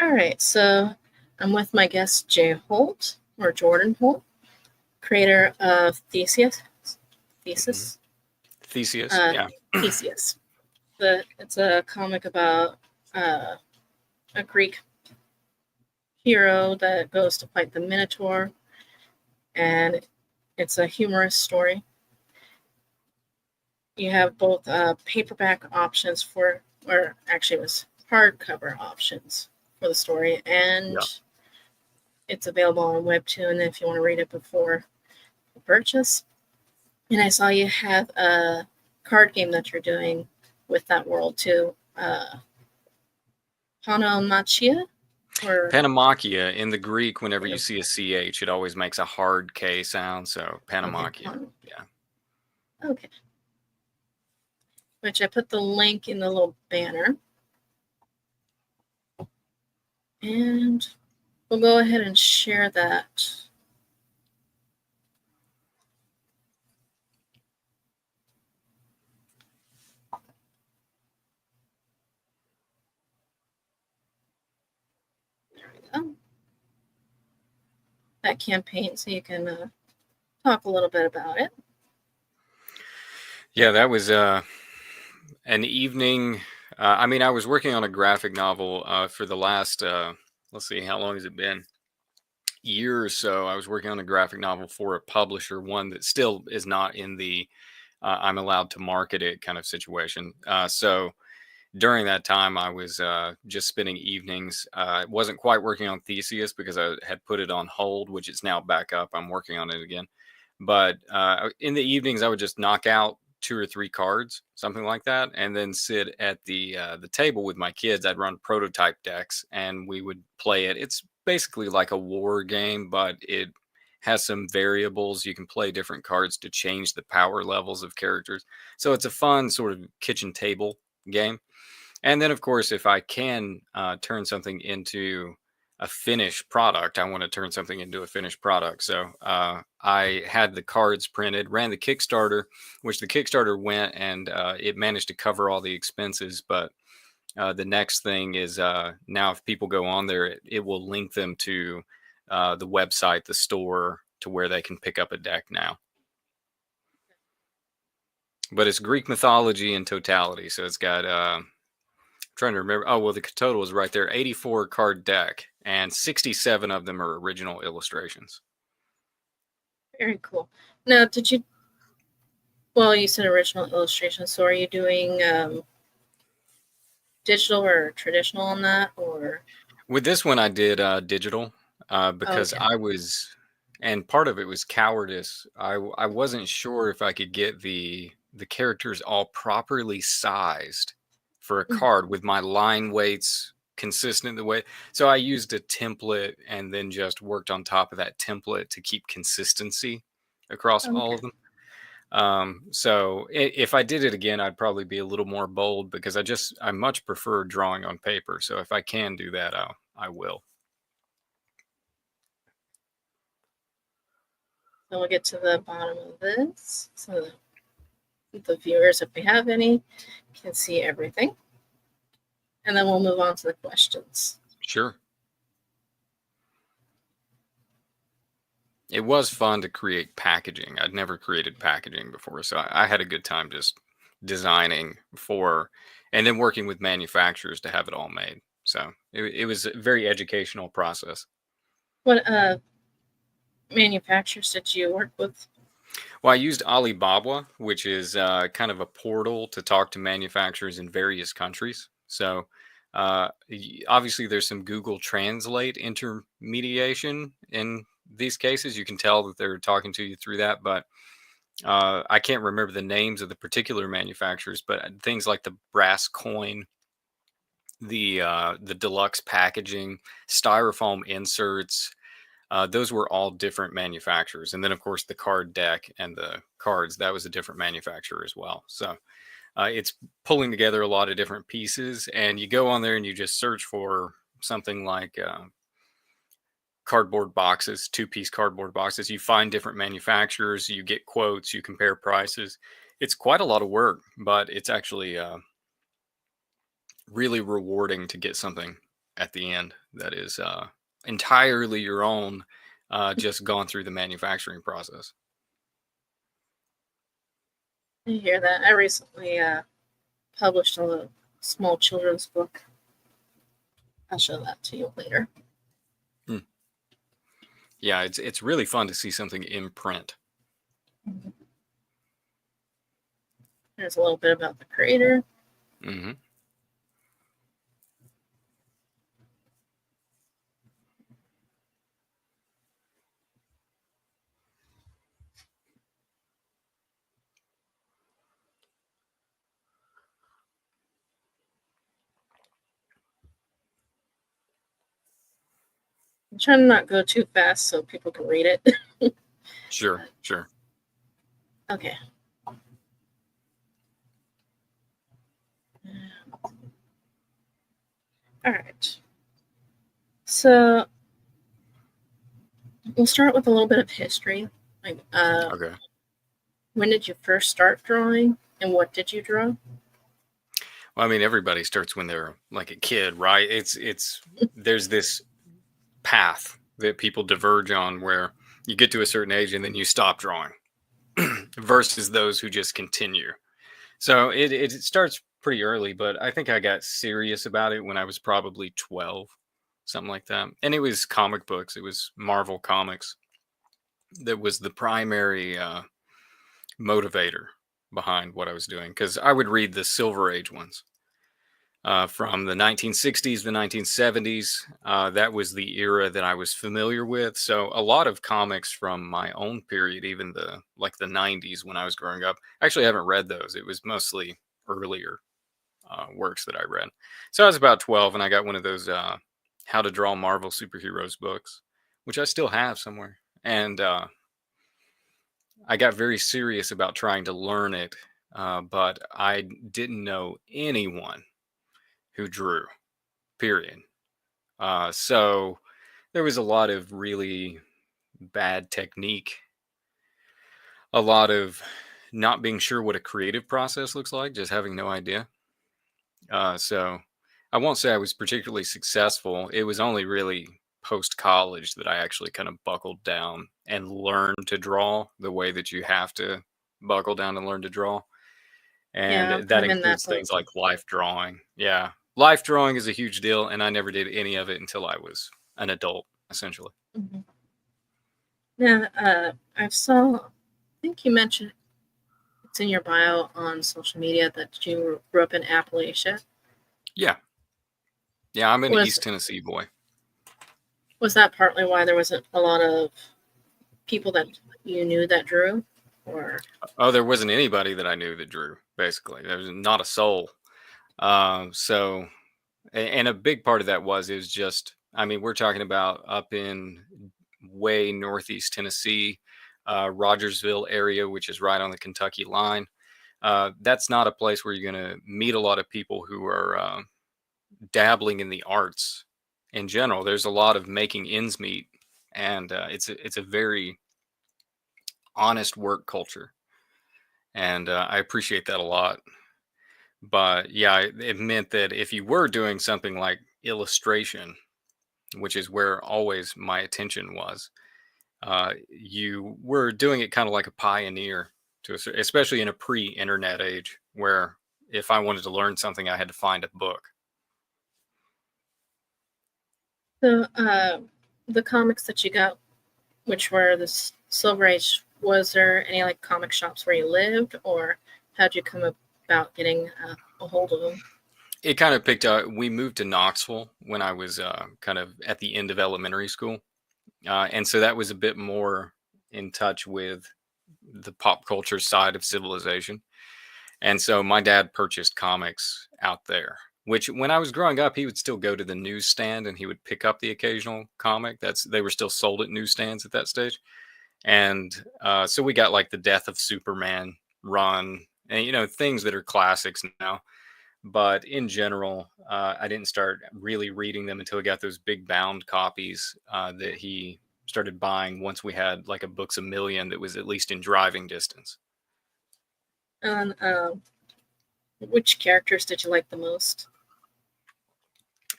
All right, so I'm with my guest Jay Holt, or Jordan Holt, creator of Theseus. Hmm. Thesis? Theseus, yeah. Theseus. It's a comic about uh, a Greek hero that goes to fight the Minotaur, and it's a humorous story. You have both paperback options or actually it was hardcover options for the story, and Yeah. it's available on Webtoon if you want to read it before the purchase. And I saw you have a card game that you're doing with that world too. Panomachia? Or Panamachia in the Greek, whenever you yeah, see a CH, it always makes a hard K sound. So okay, Panamachia. Yeah. okay. Which I put the link in the little banner. And we'll go ahead and share that. There we go. That campaign, so you can talk a little bit about it. Yeah, that was an evening. I was working on a graphic novel for the last, let's see, how long has it been? Year or so. I was working on a graphic novel for a publisher, one that still is not in the I'm allowed to market it kind of situation. So during that time, I was just spending evenings. I wasn't quite working on Theseus because I had put it on hold, which is now back up. I'm working on it again. But in the evenings, I would just knock out two or three cards, something like that, and then sit at the table with my kids. I'd run prototype decks, and we would play it. It's basically like a war game, but it has some variables. You can play different cards to change the power levels of characters. So it's a fun sort of kitchen table game. And then, of course, if I can turn something into a finished product, I want to turn something into a finished product. So I had the cards printed, ran the Kickstarter, which the Kickstarter went and it managed to cover all the expenses. But the next thing is now if people go on there, it will link them to the website, the store, to where they can pick up a deck now. But it's Greek mythology in totality. So it's got trying to remember. Oh, well, the total is right there, 84 card deck, and 67 of them are original illustrations. Very cool. Now, you said original illustrations, so are you doing digital or traditional on that, or? With this one, I did digital because Okay. I was, and part of it was cowardice. I wasn't sure if I could get the characters all properly sized for a card with my line weights consistent the way. So I used a template and then just worked on top of that template to keep consistency across all Okay. of them. So if I did it again, I'd probably be a little more bold because I much prefer drawing on paper. So if I can do that, I will. So we'll get to the bottom of this, so the viewers, if we have any, can see everything. And then we'll move on to the questions. Sure. It was fun to create packaging. I'd never created packaging before, so I had a good time just designing for, and then working with manufacturers to have it all made. So it was a very educational process. What manufacturers did you work with? Well, I used Alibaba, which is kind of a portal to talk to manufacturers in various countries. So obviously, there's some Google Translate intermediation in these cases. You can tell that they're talking to you through that, but I can't remember the names of the particular manufacturers. But things like the brass coin, the deluxe packaging, styrofoam inserts, those were all different manufacturers. And then, of course, the card deck and the cards, that was a different manufacturer as well. So it's pulling together a lot of different pieces. And you go on there and you just search for something like cardboard boxes, two-piece cardboard boxes. You find different manufacturers, you get quotes, you compare prices. It's quite a lot of work, but it's actually really rewarding to get something at the end that is entirely your own, just gone through the manufacturing process. I hear that. I recently published a small children's book. I'll show that to you later. Hmm. Yeah, it's really fun to see something in print. There's a little bit about the creator. Mm-hmm. I'm trying to not go too fast so people can read it. Sure, sure. Okay. All right. So we'll start with a little bit of history. Like, Okay. when did you first start drawing, and what did you draw? Well, I mean, everybody starts when they're like a kid, right? It's there's this path that people diverge on where you get to a certain age and then you stop drawing versus those who just continue. So it starts pretty early, but I think I got serious about it when I was probably 12, something like that. And it was comic books. It was Marvel Comics that was the primary motivator behind what I was doing, because I would read the Silver Age ones. From the 1960s, the 1970s. That was the era that I was familiar with. So a lot of comics from my own period, even the 90s when I was growing up. Actually, I haven't read those. It was mostly earlier works that I read. So I was about 12, and I got one of those How to Draw Marvel Superheroes books, which I still have somewhere. And I got very serious about trying to learn it, but I didn't know anyone who drew, period. So there was a lot of really bad technique, a lot of not being sure what a creative process looks like, just having no idea. So I won't say I was particularly successful. It was only really post college that I actually kind of buckled down and learned to draw the way that you have to buckle down and learn to draw. And Yeah, I'm that kind of in that includes boat things too. like life drawing. Yeah. Life drawing is a huge deal. And I never did any of it until I was an adult, essentially. Mhm. Yeah, I saw. I think you mentioned it's in your bio on social media that you grew up in Appalachia. Yeah. Yeah. I'm an Was East Tennessee boy. was that partly why there wasn't a lot of people that you knew that drew, or Oh, there wasn't anybody that I knew that drew, basically. There was not a soul. So, and a big part of that was, is just, I mean, we're talking about up in way northeast Tennessee, Rogersville area, which is right on the Kentucky line. That's not a place where you're going to meet a lot of people who are dabbling in the arts in general. There's a lot of making ends meet, and it's a very honest work culture, and I appreciate that a lot. But yeah, it meant that if you were doing something like illustration, which is where always my attention was, you were doing it kind of like a pioneer especially in a pre-internet age, where if I wanted to learn something, I had to find a book. the the comics that you got, which were the Silver Age? Was there any like comic shops where you lived, or how'd you come about getting a hold of them? It kind of picked up. We moved to Knoxville when I was kind of at the end of elementary school, and so that was a bit more in touch with the pop culture side of civilization. And so my dad purchased comics out there, which when I was growing up, he would still go to the newsstand and he would pick up the occasional comic. They were still sold at newsstands at that stage. And so we got like the Death of Superman run, and things that are classics now. But in general, I didn't start really reading them until I got those big bound copies that he started buying once we had like a Books a Million that was at least in driving distance. And which characters did you like the most?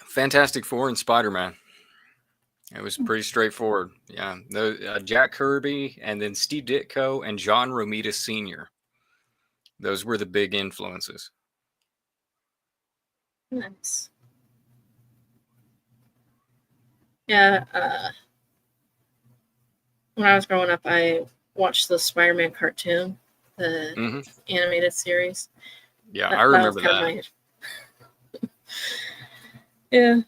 Fantastic Four and Spider-Man. It was pretty straightforward. Yeah, Jack Kirby and then Steve Ditko and John Romita Sr. Those were the big influences. Nice. Yeah, when I was growing up, I watched the Spider-Man cartoon, the Hmm. animated series. Yeah, I That was remember kind of that. my yeah.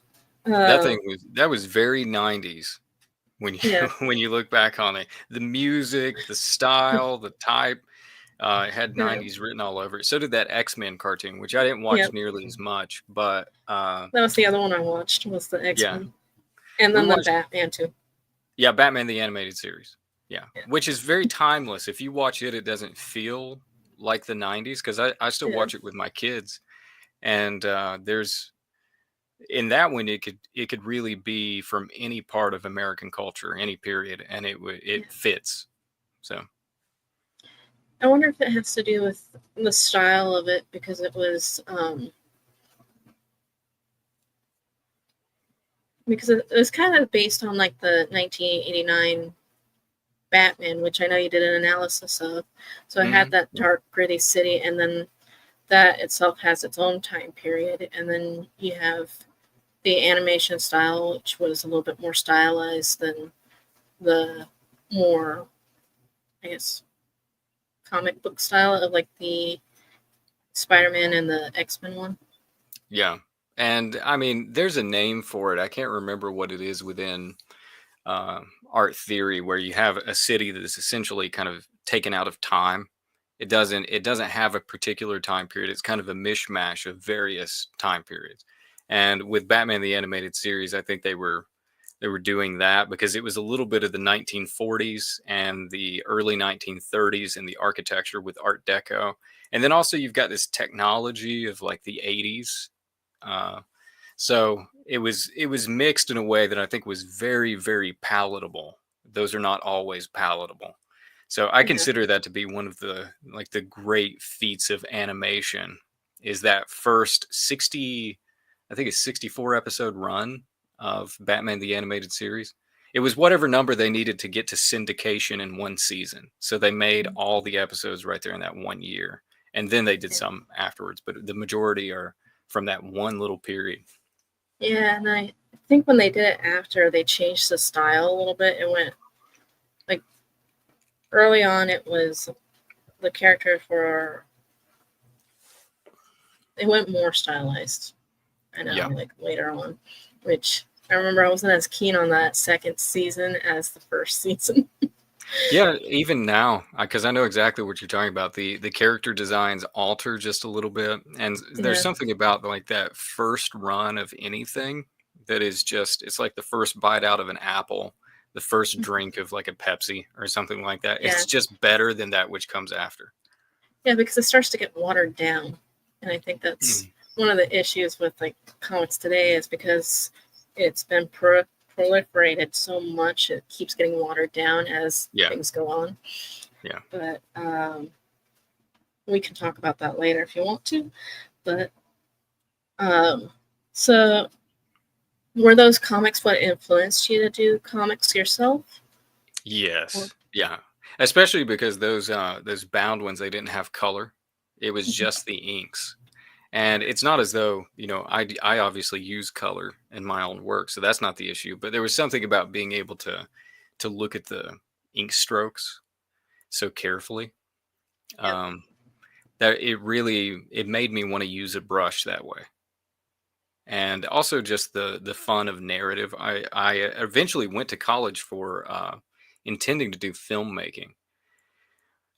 That was very 90s when you Yeah, when you look back on it. The music, the style, the type, it had yeah, 90s written all over it. So did that X-Men cartoon, which I didn't yeah. watch nearly as much, but That was the other one I watched was the yeah, X-Men, and we then the watched Batman too. yeah, Batman the animated series. Yeah, Yeah, which is very timeless. If you watch it, it doesn't feel like the 90s because I still yeah, watch it with my kids, and there's in that one it could really be from any part of American culture, any period, and yeah. it fits. So I wonder if it has to do with the style of it because it was kind of based on like the 1989 Batman, which I know you did an analysis of. So it had mhm. that dark, gritty city, and then that itself has its own time period, and then you have the animation style, which was a little bit more stylized than the more, I guess, comic book style of like the Spider-Man and the X-Men one. Yeah, and I mean, there's a name for it. I can't remember what it is within uh, art theory, where you have a city that is essentially kind of taken out of time. It doesn't have a particular time period. It's kind of a mishmash of various time periods. And with Batman the animated series, I think they were doing that because it was a little bit of the 1940s and the early 1930s in the architecture with Art Deco. And then also you've got this technology of like the 80s. Uh, so it was mixed in a way that I think was very, very palatable. Those are not always palatable. So I Yeah, consider that to be one of the great feats of animation is that first 60, I think it's 64 episode run of Batman the Animated Series. It was whatever number they needed to get to syndication in one season. So they made all the episodes right there in that 1 year. And then they did yeah, some afterwards, but the majority are from that one little period. yeah. And I think when they did it after, they changed the style a little bit. It went like early on, it was the characters were it went more stylized. I know, Yeah. like later on, which I remember I wasn't as keen on that second season as the first season. Yeah, even now, because I know exactly what you're talking about. The character designs alter just a little bit, and there's Yeah, something about like that first run of anything that is just it's like the first bite out of an apple, the first drink of like a Pepsi or something like that. yeah, It's just better than that which comes after. yeah, because it starts to get watered down, and I think that's Mm. one of the issues with like comics today is because it's been proliferated so much, it keeps getting watered down as Yeah, things go on. yeah. But we can talk about that later if you want to. But um, so were those comics what influenced you to do comics yourself? Or, Yes. Yeah. Especially because those bound ones they didn't have color. It was just the inks. And it's not as though, I obviously use color in my own work, so that's not the issue. But there was something about being able to look at the ink strokes so carefully, yeah, um, that it made me want to use a brush that way. And also just the fun of narrative. I eventually went to college for intending to do filmmaking,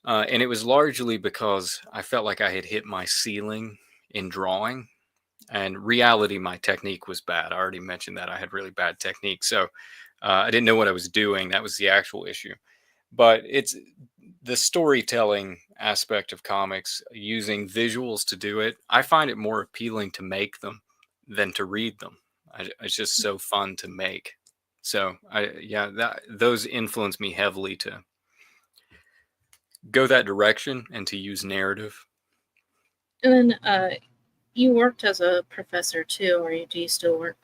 and it was largely because I felt like I had hit my ceiling in drawing. And reality, my technique was bad. I already mentioned that I had really bad technique. So I didn't know what I was doing. That was the actual issue. But it's the storytelling aspect of comics, using visuals to do it. I find it more appealing to make them than to read them. It's just so fun to make. So yeah, those influence me heavily to go that direction and to use narrative. and then you worked as a professor too, or do you still work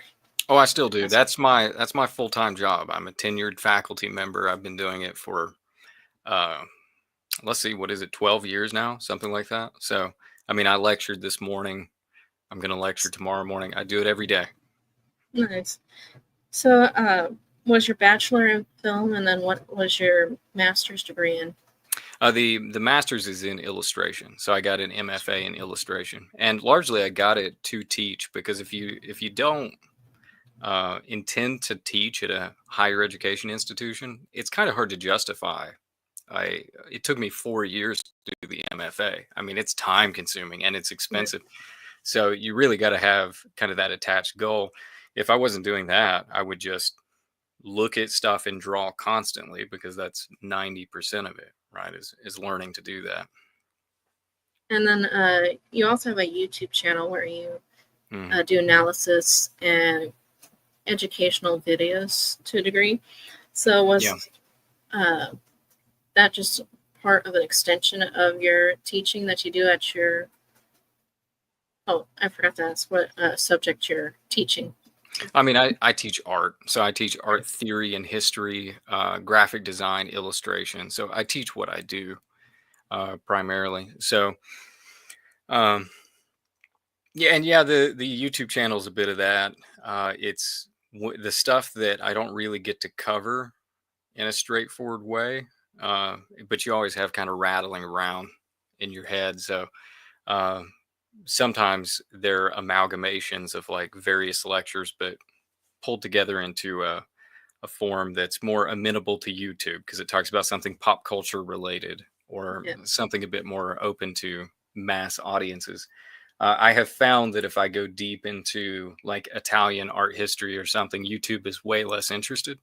Oh, I still do. as a That's my full-time job. I'm a tenured faculty member. I've been doing it for uh let's see, what is it, 12 years now, something like that. So, I mean, I lectured this morning. I'm going to lecture tomorrow morning. I do it every day. nice? So, was your bachelor in film, and then what was your master's degree in? The master's is in illustration, so I got an MFA in illustration, and largely I got it to teach because if you don't intend to teach at a higher education institution, it's kind of hard to justify. It took me 4 years to do the MFA. I mean, it's time consuming and it's Yeah. expensive. So you really got to have kind of that attached goal. If I wasn't doing that, I would just look at stuff and draw constantly because that's 90% of it, right? Is learning to do that. And then you also have a YouTube channel where you Mhm. do analysis and educational videos to a degree. So Yeah. was uh, that just part of an extension of your teaching that you do at your? Oh, I forgot to ask what subject you're teaching. I mean, I teach art. So I teach art theory and history, graphic design, illustration. So I teach what I do primarily. So, um, yeah, and yeah, the YouTube channel is a bit of that. It's the stuff that I don't really get to cover in a straightforward way, uh, but you always have kind of rattling around in your head. So uh, sometimes they're amalgamations of like various lectures, but pulled together into a form that's more amenable to YouTube because it talks about something pop culture related or Yeah. something a bit more open to mass audiences. I have found that if I go deep into like Italian art history or something, YouTube is way less interested.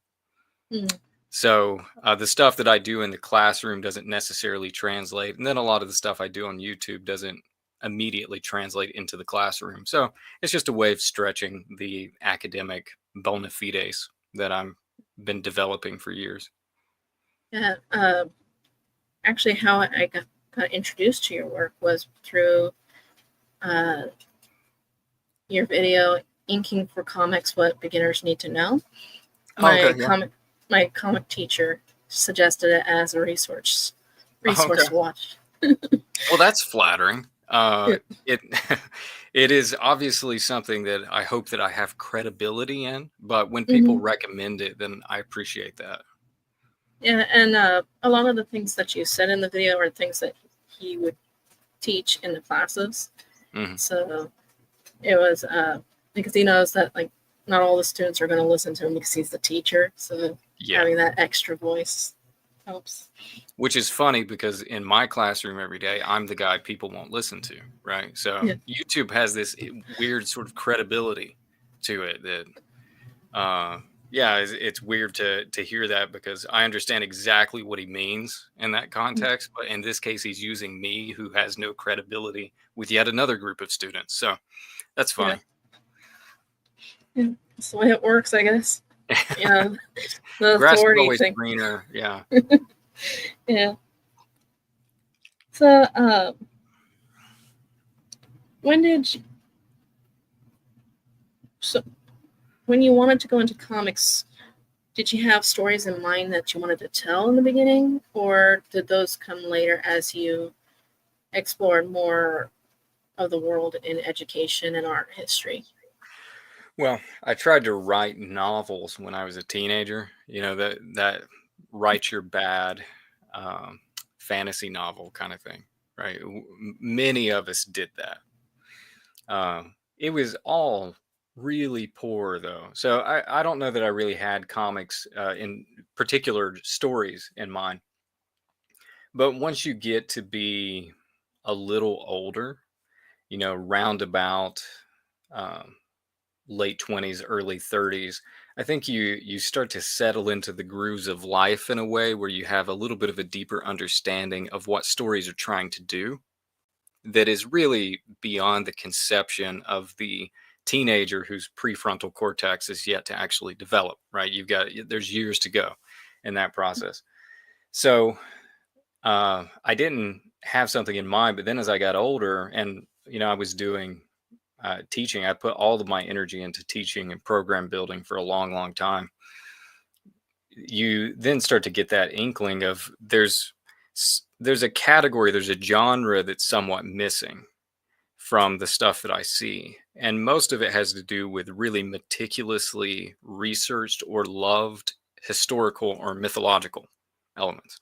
Mm, So the stuff that I do in the classroom doesn't necessarily translate, and then a lot of the stuff I do on YouTube doesn't immediately translate into the classroom. So it's just a way of stretching the academic bona fides that I'm been developing for years. yeah. Actually, how I got introduced to your work was through uh, your video "Inking for Comics: What Beginners Need to Know." Oh, okay, My yeah. comic teacher suggested it as a Oh, resource okay. to watch. Well, that's flattering. Yeah. It it is obviously something that I hope that I have credibility in, but when Hmm. people recommend it, then I appreciate that. Yeah, and a lot of the things that you said in the video are things that he would teach in the classes. Mhm. So it was because he knows that like not all the students are going to listen to him because he's the teacher. So Yeah. having that extra voice helps. Which is funny because in my classroom every day, I'm the guy people won't listen to, right? So Yeah, YouTube has this weird sort of credibility to it that, uh, yeah, it's weird to hear that because I understand exactly what he means in that context, but in this case, he's using me, who has no credibility, with yet another group of students. So that's yeah, funny. yeah. That's the way it works, I guess. You know, the Grass is authority always thing. greener. Yeah. Yeah. So when did you, so when you wanted to go into comics, did you have stories in mind that you wanted to tell in the beginning, or did those come later as you explored more of the world in education and art history? Well, I tried to write novels when I was a teenager. You know that write your bad um, fantasy novel kind of thing, right? Many of us did that. It was all really poor though, so I don't know that I really had comics in particular stories in mind. But once you get to be a little older, you know, roundabout. Um, late 20s early 30s, I think you start to settle into the grooves of life in a way where you have a little bit of a deeper understanding of what stories are trying to do that is really beyond the conception of the teenager whose prefrontal cortex is yet to actually develop, right? There's years to go in that process. So I didn't have something in mind, but then as I got older and, you know, I was doing teaching. I put all of my energy into teaching and program building for a long, long time. You then start to get that inkling of there's a category, there's a genre that's somewhat missing from the stuff that I see. And most of it has to do with really meticulously researched or loved historical or mythological elements.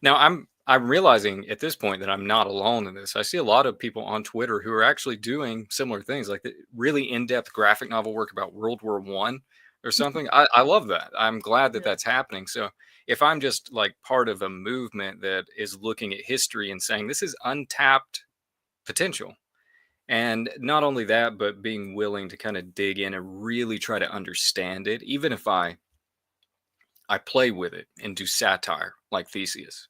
Now I'm realizing at this point that I'm not alone in this. I see a lot of people on Twitter who are actually doing similar things, like the really in-depth graphic novel work about World War I or something. I love that. I'm glad that Yeah. that's happening. So if I'm just like part of a movement that is looking at history and saying this is untapped potential, and not only that, but being willing to kind of dig in and really try to understand it, even if I play with it and do satire like Theseus.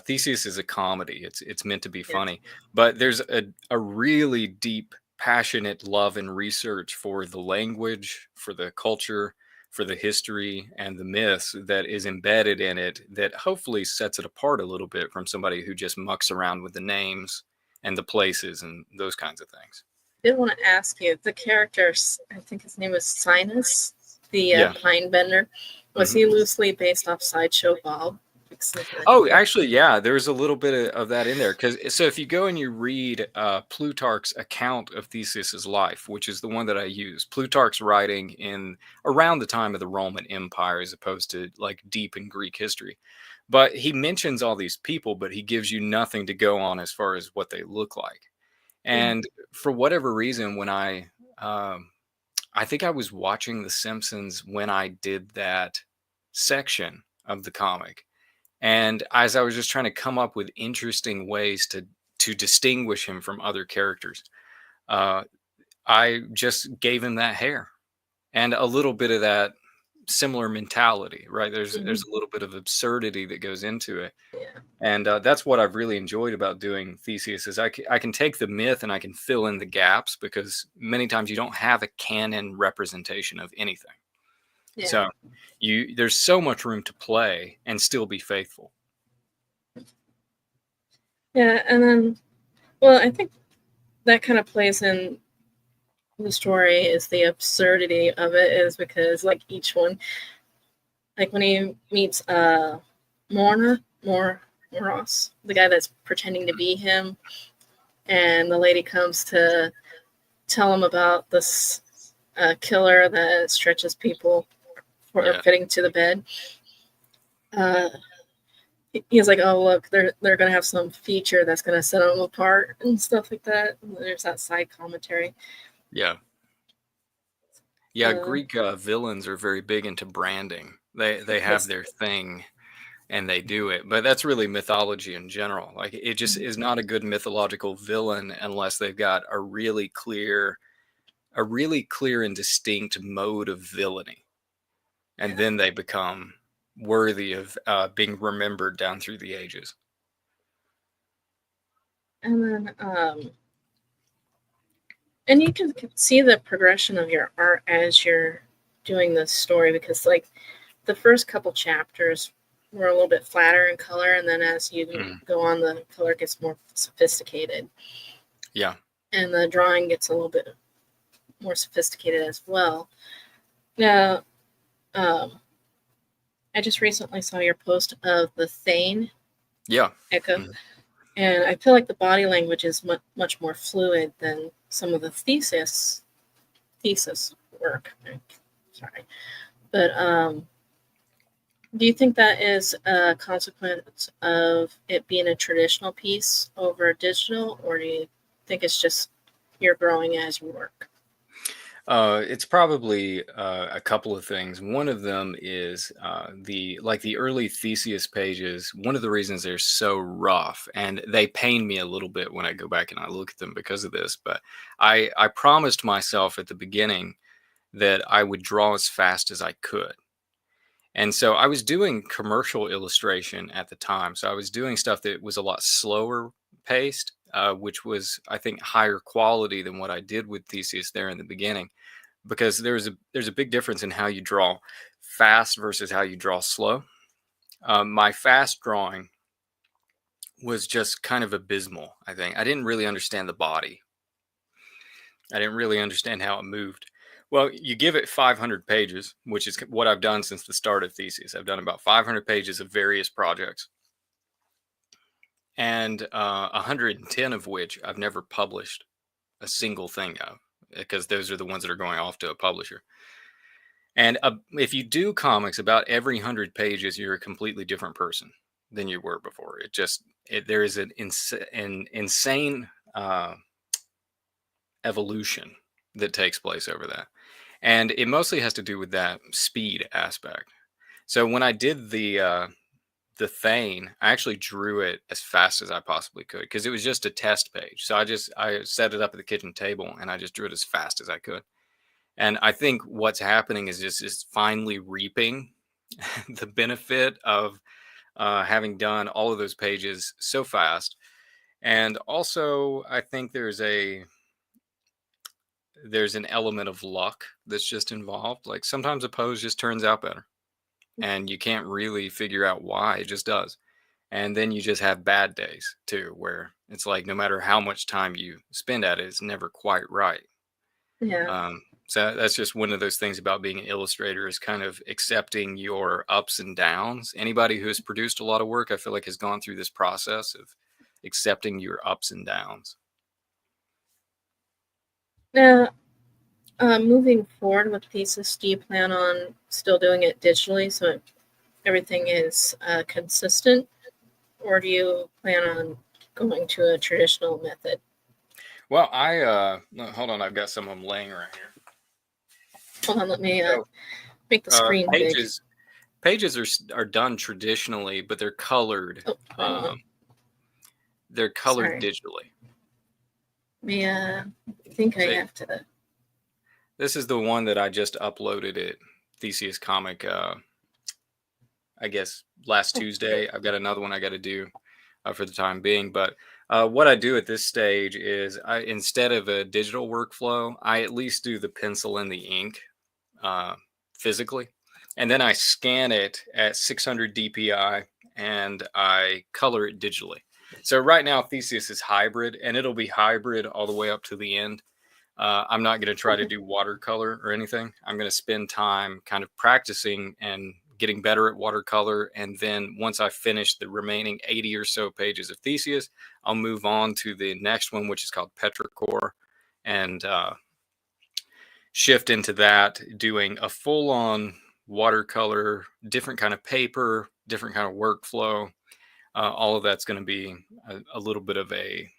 Theseus is a comedy. It's meant to be Yes. funny, but there's a really deep, passionate love and research for the language, for the culture, for the history and the myths that is embedded in it that hopefully sets it apart a little bit from somebody who just mucks around with the names and the places and those kinds of things. I did want to ask you, the characters, I think his name was Sinus, the Yeah. pine bender. Was Mhm. he loosely based off Sideshow Bob? Oh, actually, yeah, there's a little bit of that in there. Because so if you go and you read Plutarch's account of Theseus's life, which is the one that I use, Plutarch's writing in around the time of the Roman Empire, as opposed to like deep in Greek history. But he mentions all these people, but he gives you nothing to go on as far as what they look like. Mhm. And for whatever reason, when I think I was watching The Simpsons when I did that section of the comic, and as I was just trying to come up with interesting ways to distinguish him from other characters, uh, I just gave him that hair and a little bit of that similar mentality, right? There's Mhm. a little bit of absurdity that goes into it, Yeah. and that's what I've really enjoyed about doing Theseus is I can take the myth and I can fill in the gaps because many times you don't have a canon representation of anything. Yeah. So there's so much room to play and still be faithful. Yeah. And then, well, I think that kind of plays in the story is the absurdity of it is because like each one, like when he meets Moros, the guy that's pretending to be him, and the lady comes to tell him about this killer that stretches people for Yeah. fitting to the bed. Uh, he's like, "Oh, look, they're gonna have some feature that's gonna set them apart and stuff like that." And there's that side commentary. Yeah. Yeah, Uh, Greek villains are very big into branding. They have yes. their thing and they do it. But that's really mythology in general. Like it just is not a good mythological villain unless they've got a really clear and distinct mode of villainy. And Yeah. then they become worthy of being remembered down through the ages. And then, and you can see the progression of your art as you're doing this story because, like, the first couple chapters were a little bit flatter in color, and then as you Mhm. go on, the color gets more sophisticated, Yeah. and the drawing gets a little bit more sophisticated as well. Now, um, I just recently saw your post of the Thane Yeah. Echo, Mhm. and I feel like the body language is much more fluid than some of the thesis work. Sorry, but do you think that is a consequence of it being a traditional piece over digital, or do you think it's just you're growing as you work? It's probably a couple of things. One of them is the early Theseus pages. One of the reasons they're so rough, and they pain me a little bit when I go back and I look at them because of this. But I promised myself at the beginning that I would draw as fast as I could. And so I was doing commercial illustration at the time. So I was doing stuff that was a lot slower paced, which was, I think, higher quality than what I did with Theseus there in the beginning, because there's a big difference in how you draw fast versus how you draw slow. My fast drawing was just kind of abysmal. I think I didn't really understand the body, I didn't really understand how it moved. Well, you give it 500 pages, which is what I've done since the start of Theseus. I've done about 500 pages of various projects, and 110 of which I've never published a single thing of, because those are the ones that are going off to a publisher. And if you do comics, about every 100 pages, you're a completely different person than you were before. There is an insane evolution that takes place over that. And it mostly has to do with that speed aspect. So when I did the Thane, I actually drew it as fast as I possibly could because it was just a test page. So I set it up at the kitchen table and I just drew it as fast as I could. And I think what's happening is just finally reaping the benefit of having done all of those pages so fast. And also, I think there's an element of luck that's just involved. Like sometimes a pose just turns out better, and you can't really figure out why. It just does. And then you just have bad days too, where it's like no matter how much time you spend at it, it's never quite right. Yeah. So that's just one of those things about being an illustrator, is kind of accepting your ups and downs. Anybody who has produced a lot of work, I feel like, has gone through this process of accepting your ups and downs. Now, moving forward with Thesis, do you plan on still doing it digitally so everything is consistent, or do you plan on going to a traditional method? Well, hold on, I've got some of them laying right here. Hold on, let me make the screen big. Pages are done traditionally, but they're colored. They're colored digitally. I think I have to. This is the one that I just uploaded at Theseus Comic, I guess last Tuesday. I've got another one I got to do for the time being. But what I do at this stage is, instead of a digital workflow, I at least do the pencil and the ink physically. And then I scan it at 600 DPI and I color it digitally. So right now, Theseus is hybrid, and it'll be hybrid all the way up to the end. I'm not going to try to do watercolor or anything. I'm going to spend time kind of practicing and getting better at watercolor. And then once I finish the remaining 80 or so pages of Theseus, I'll move on to the next one, which is called Petrichor, and shift into that, doing a full-on watercolor, different kind of paper, different kind of workflow. All of that's going to be a little bit of a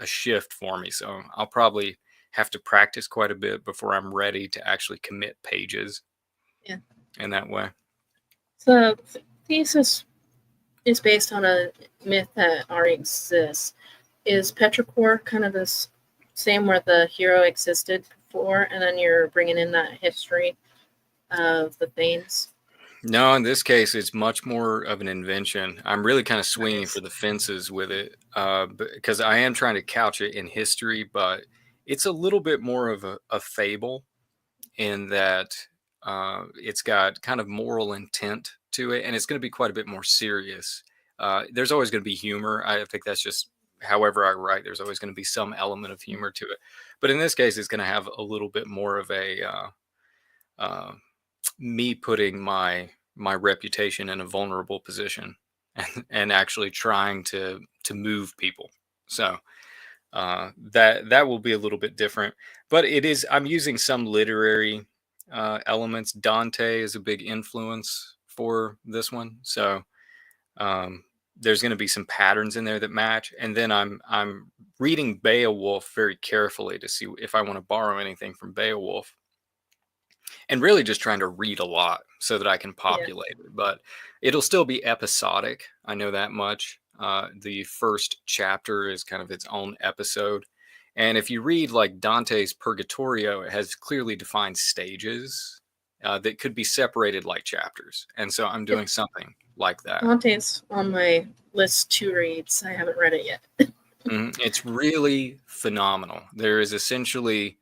shift for me. So I'll probably have to practice quite a bit before I'm ready to actually commit pages. Yeah. In that way. So Theseus is based on a myth that already exists. Is Petrichor kind of this same where the hero existed before, and then you're bringing in that history of the Thanes? No, in this case, it's much more of an invention. I'm really kind of swinging for the fences with it, because I am trying to couch it in history, but it's a little bit more of a fable, in that it's got kind of moral intent to it, and it's going to be quite a bit more serious. There's always going to be humor. I think that's just however I write. There's always going to be some element of humor to it, but in this case, it's going to have a little bit more of a me putting my reputation in a vulnerable position, and actually trying to move people. So that will be a little bit different, but I'm using some literary elements. Dante is a big influence for this one, so there's going to be some patterns in there that match. And then I'm reading Beowulf very carefully to see if I want to borrow anything from Beowulf, and really just trying to read a lot so that I can populate it. But it'll still be episodic. I know that much. The first chapter is kind of its own episode. And if you read like Dante's Purgatorio, it has clearly defined stages that could be separated like chapters. And so I'm doing something like that. Dante's on my list to reads. I haven't read it yet. It's really phenomenal. There is essentially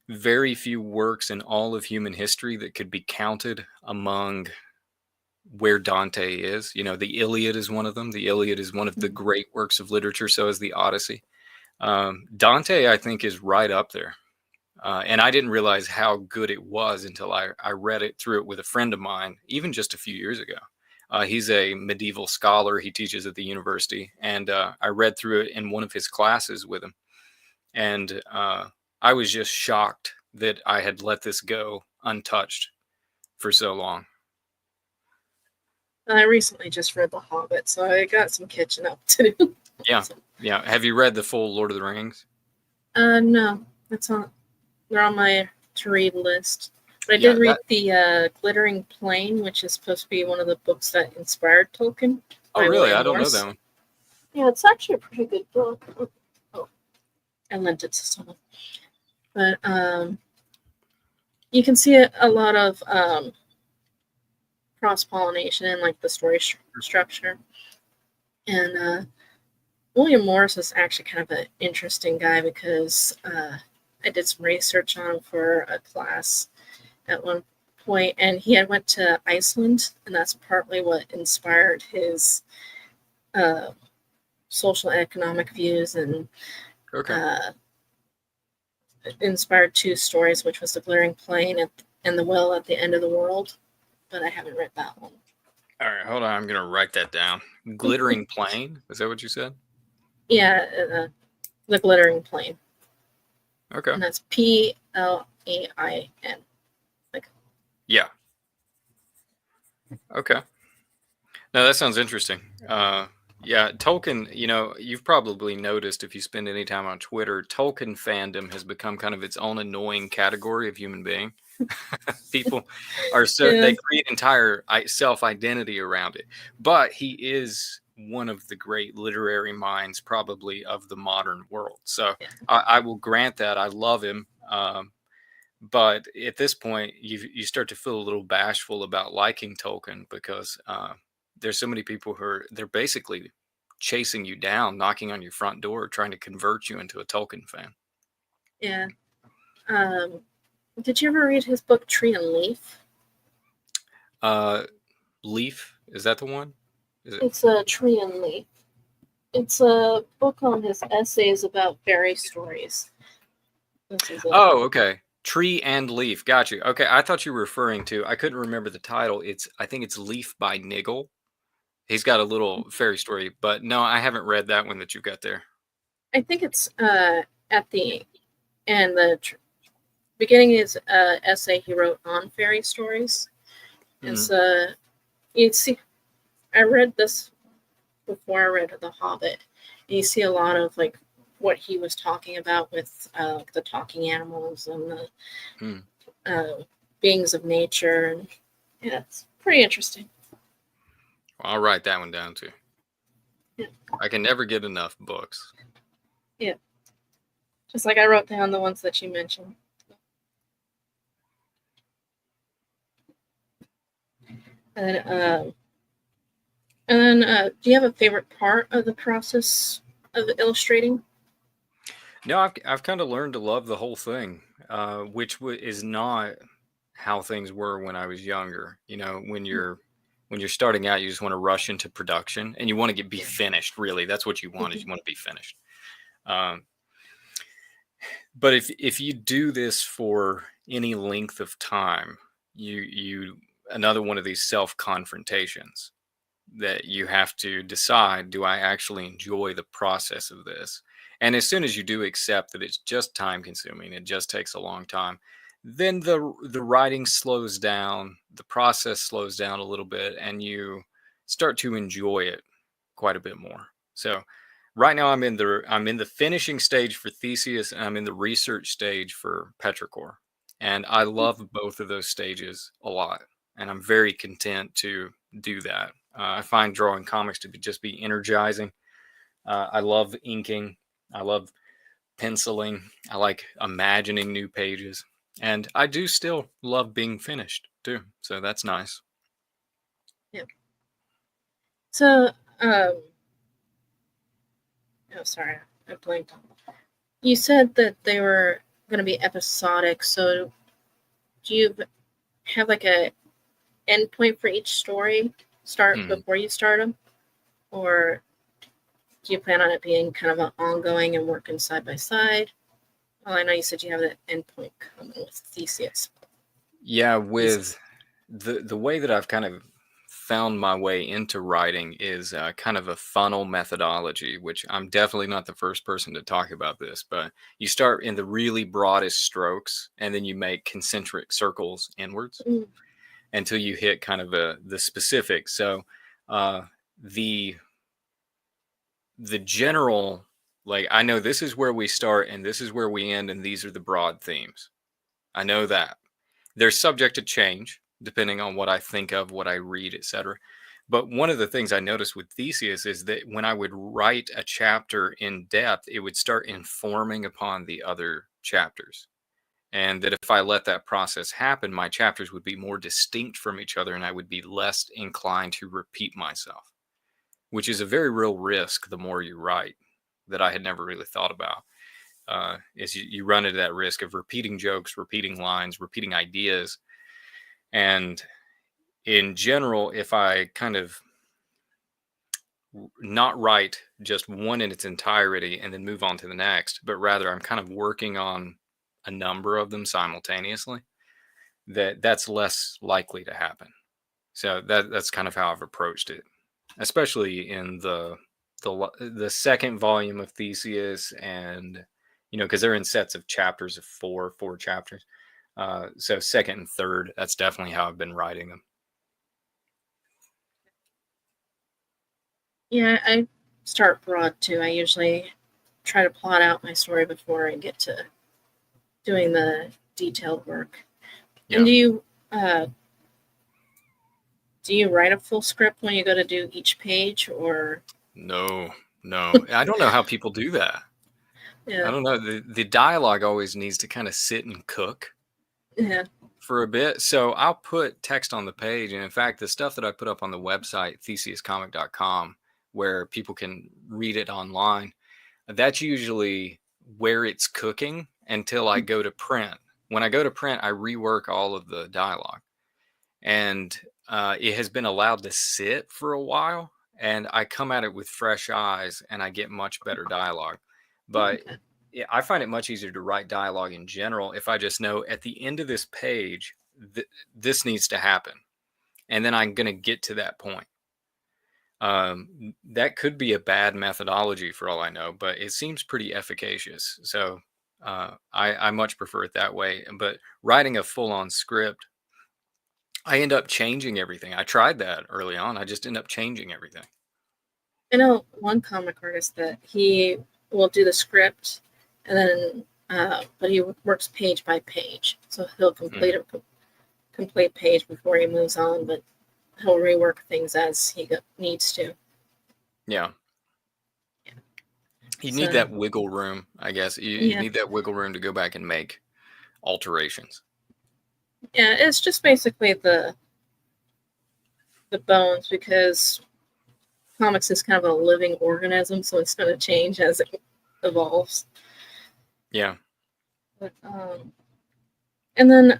very few works in all of human history that could be counted among where Dante is. You know, the Iliad is one of them. The Iliad is one of the great works of literature. So is the Odyssey. Dante, I think, is right up there. And I didn't realize how good it was until I read it through it with a friend of mine, even just a few years ago. He's a medieval scholar. He teaches at the university. And I read through it in one of his classes with him. And I was just shocked that I had let this go untouched for so long. I recently just read The Hobbit, so I got some catching up to do. Yeah. So, Yeah. Have you read the full Lord of the Rings? no, that's not. They're on my to-read list. But I Yeah, did read the Glittering Plain, which is supposed to be one of the books that inspired Tolkien. Oh, By really? William I don't know Morris. that one. Yeah, it's actually a pretty good book. Oh, I lent it to someone. But you can see a lot of cross-pollination in like the story structure. And William Morris is actually kind of an interesting guy because I did some research on him for a class at one point, and he had went to Iceland, and that's partly what inspired his social and economic views, and Okay. inspired two stories, which was The Glittering Plain and The Well at the End of the World, but I haven't read that one. All right, hold on. I'm going to write that down. Glittering Plain? Is that what you said? Yeah, The Glittering Plain. Okay. And that's Plain. Yeah. Okay. No, that sounds interesting. Yeah, Tolkien, you've probably noticed if you spend any time on Twitter, Tolkien fandom has become kind of its own annoying category of human being. People are they create entire self-identity around it. But he is one of the great literary minds probably of the modern world. So I will grant that. I love him. But at this point, you start to feel a little bashful about liking Tolkien because there's so many people they're basically chasing you down, knocking on your front door, trying to convert you into a Tolkien fan. Yeah. Did you ever read his book Tree and Leaf? Leaf, is that the one? It's a Tree and Leaf. It's a book on his essays about fairy stories. Oh, okay. Tree and Leaf. Got you. Okay, I thought you were referring to. I couldn't remember the title. I think it's Leaf by Niggle. He's got a little fairy story, but no, I haven't read that one that you've got there. I think it's at the end. The beginning is an essay he wrote on fairy stories. It's you see, I read this before I read The Hobbit, and you see a lot of like what he was talking about with the talking animals and the beings of nature, and yeah, it's pretty interesting. Well, I'll write that one down too. Yeah. I can never get enough books. Yeah, just like I wrote down the ones that you mentioned. And then, do you have a favorite part of the process of illustrating? No, I've kind of learned to love the whole thing, which is not how things were when I was younger. When you're starting out, you just want to rush into production and you want to be finished. Really, that's what you want is you want to be finished. But if you do this for any length of time, you another one of these self confrontations that you have to decide, do I actually enjoy the process of this? And as soon as you do accept that it's just time consuming, it just takes a long time, then the writing slows down, the process slows down a little bit, and you start to enjoy it quite a bit more. So right now I'm in the finishing stage for Theseus, and I'm in the research stage for Petrichor. And I love both of those stages a lot. And I'm very content to do that. I find drawing comics to just be energizing. I love inking. I love penciling. I like imagining new pages. And I do still love being finished too. So that's nice. Yeah. So, oh, sorry, I blanked on. You said that they were going to be episodic. So, do you have like a end point for each story? Start before you start them, or do you plan on it being kind of an ongoing and working side by side? Well, I know you said you have that endpoint coming with Theseus. Yeah, with the way that I've kind of found my way into writing is kind of a funnel methodology, which I'm definitely not the first person to talk about this, but you start in the really broadest strokes and then you make concentric circles inwards Mm. until you hit kind of the specifics. So uh, the the general, like, I know this is where we start and this is where we end and these are the broad themes. I know that. They're subject to change depending on what I think of, what I read, etc. But one of the things I noticed with Theseus is that when I would write a chapter in depth, it would start informing upon the other chapters. And that if I let that process happen, my chapters would be more distinct from each other and I would be less inclined to repeat myself, which is a very real risk the more you write that I had never really thought about. Is you run into that risk of repeating jokes, repeating lines, repeating ideas. And in general, if I kind of not write just one in its entirety and then move on to the next, but rather I'm kind of working on a number of them simultaneously, that's less likely to happen. So that's kind of how I've approached it, especially in the second volume of Theseus, and because they're in sets of chapters of four chapters. So second and third, that's definitely how I've been writing them. Yeah, I start broad too. I usually try to plot out my story before I get to doing the detailed work. And Yeah. do you write a full script when you go to do each page, or No, I don't know how people do that. I yeah, don't know. The dialogue always needs to kind of sit and cook yeah, for a bit. So I'll put text on the page. And in fact, the stuff that I put up on the website, theseuscomic.com, where people can read it online, that's usually where it's cooking until I go to print. When I go to print, I rework all of the dialogue. And it has been allowed to sit for a while. And I come at it with fresh eyes and I get much better dialogue. But okay. yeah, I find it much easier to write dialogue in general if I just know at the end of this page, this needs to happen. And then I'm going to get to that point. That could be a bad methodology for all I know, but it seems pretty efficacious. So I much prefer it that way. But writing a full on script, I end up changing everything. I tried that early on. I just end up changing everything. I know one comic artist that he will do the script, and then but he works page by page, so he'll complete a complete page before he moves on, but he'll rework things as he needs to. Yeah. Yeah. You need So that wiggle room, I guess. You yeah, need that wiggle room to go back and make alterations. yeah, it's just basically the bones, because comics is kind of a living organism, so it's going to change as it evolves. Yeah. But, and then,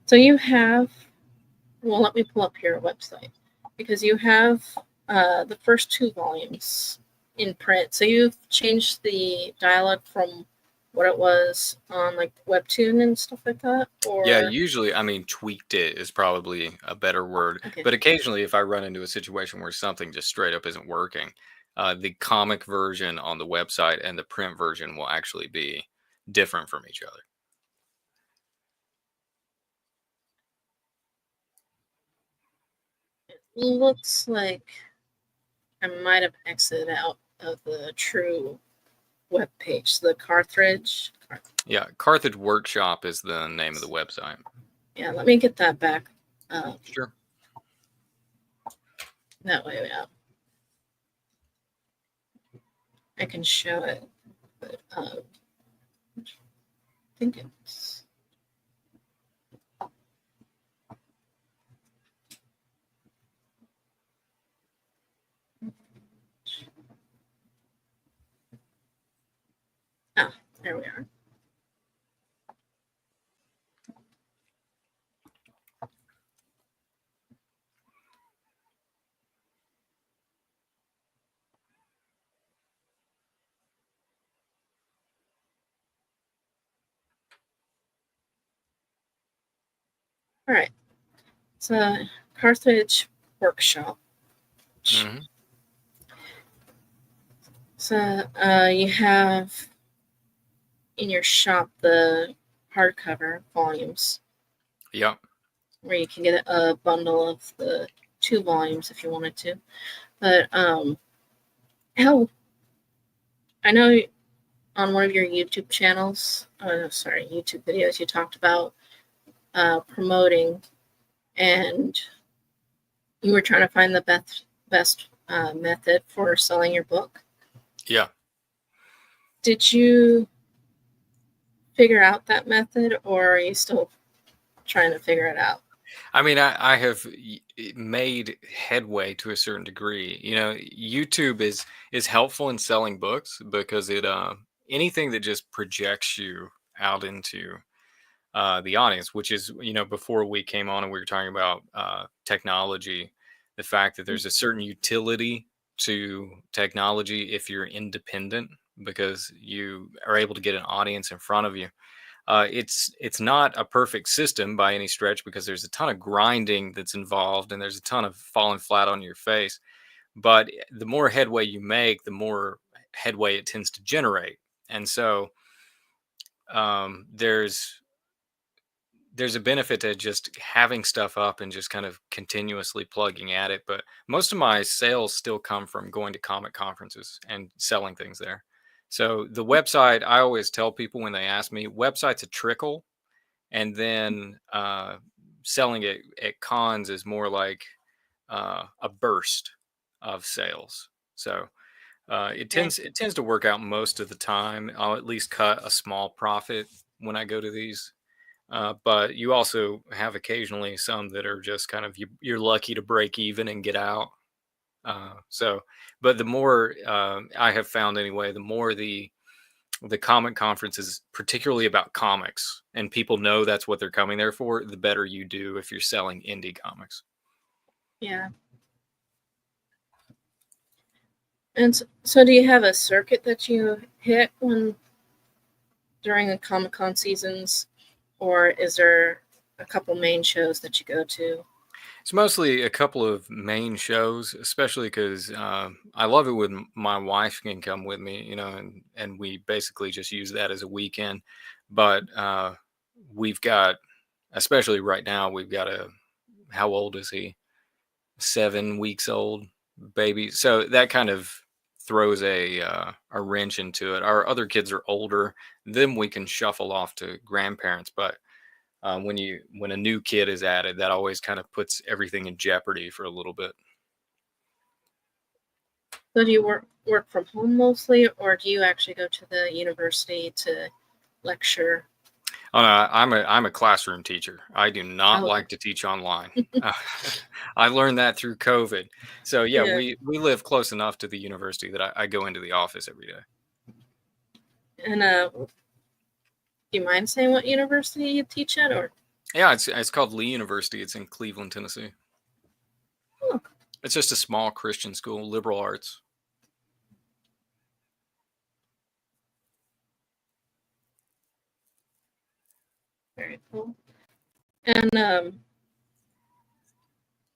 so you have, well, let me pull up your website, because you have the first two volumes in print. So you've changed the dialogue from what it was on like Webtoon and stuff like that, Yeah, or usually, I mean, tweaked it is probably a better word. okay. But occasionally, if I run into a situation where something just straight up isn't working, the comic version on the website and the print version will actually be different from each other. It looks like I might have exited out of the true web page, the Carthage. Yeah, Carthage Workshop is the name of the website. Yeah, let me get that back. Sure. That way, yeah, I can show it. But I think it's. Ah, there we are. All right. It's a Carthage workshop. Hmm. So you have in your shop the hardcover volumes Yeah. where you can get a bundle of the 2 volumes if you wanted to. But how I know on one of your YouTube channels, YouTube videos, you talked about promoting, and you were trying to find the best method for selling your book. Yeah. Did you figure out that method, or are you still trying to figure it out? I mean, I have made headway to a certain degree. You know, YouTube is helpful in selling books because it anything that just projects you out into the audience, which is, you know, before we came on and we were talking about technology, the fact that there's a certain utility to technology if you're independent because you are able to get an audience in front of you. It's not a perfect system by any stretch because there's a ton of grinding that's involved and there's a ton of falling flat on your face. But the more headway you make, the more headway it tends to generate. And so there's a benefit to just having stuff up and just kind of continuously plugging at it. But most of my sales still come from going to comic conferences and selling things there. So the website, I always tell people when they ask me, website's a trickle, and then selling it at cons is more like a burst of sales. So Okay. it tends to work out most of the time. I'll at least cut a small profit when I go to these. But you also have occasionally some that are just kind of you're lucky to break even and get out. So, but the more I have found anyway, the more the comic conference is particularly about comics, and people know that's what they're coming there for, the better you do if you're selling indie comics. Yeah. And so, do you have a circuit that you hit when during the Comic Con seasons, or is there a couple main shows that you go to? It's mostly a couple of main shows, especially because I love it when my wife can come with me, you know, and we basically just use that as a weekend. But we've got, especially right now, we've got a, how old is he? 7 weeks old baby. So that kind of throws a wrench into it. Our other kids are older, then we can shuffle off to grandparents. But when a new kid is added, that always kind of puts everything in jeopardy for a little bit. So, do you work from home mostly, or do you actually go to the university to lecture? Oh, no, I'm a classroom teacher. I do not Oh, like to teach online. Uh, I learned that through COVID. So yeah, yeah. we live close enough to the university that I go into the office every day. And do you mind saying what university you teach at, or? Yeah, it's called Lee University. It's in Cleveland, Tennessee. Oh, It's just a small Christian school, liberal arts. very cool. And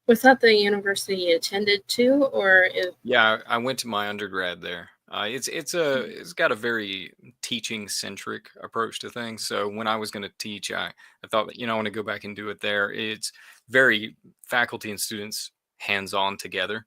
was that the university you attended to, or is? Yeah, I went to my undergrad there. It's got a very teaching centric approach to things. So when I was going to teach, I thought that, you know, I want to go back and do it there. It's very faculty and students hands on together.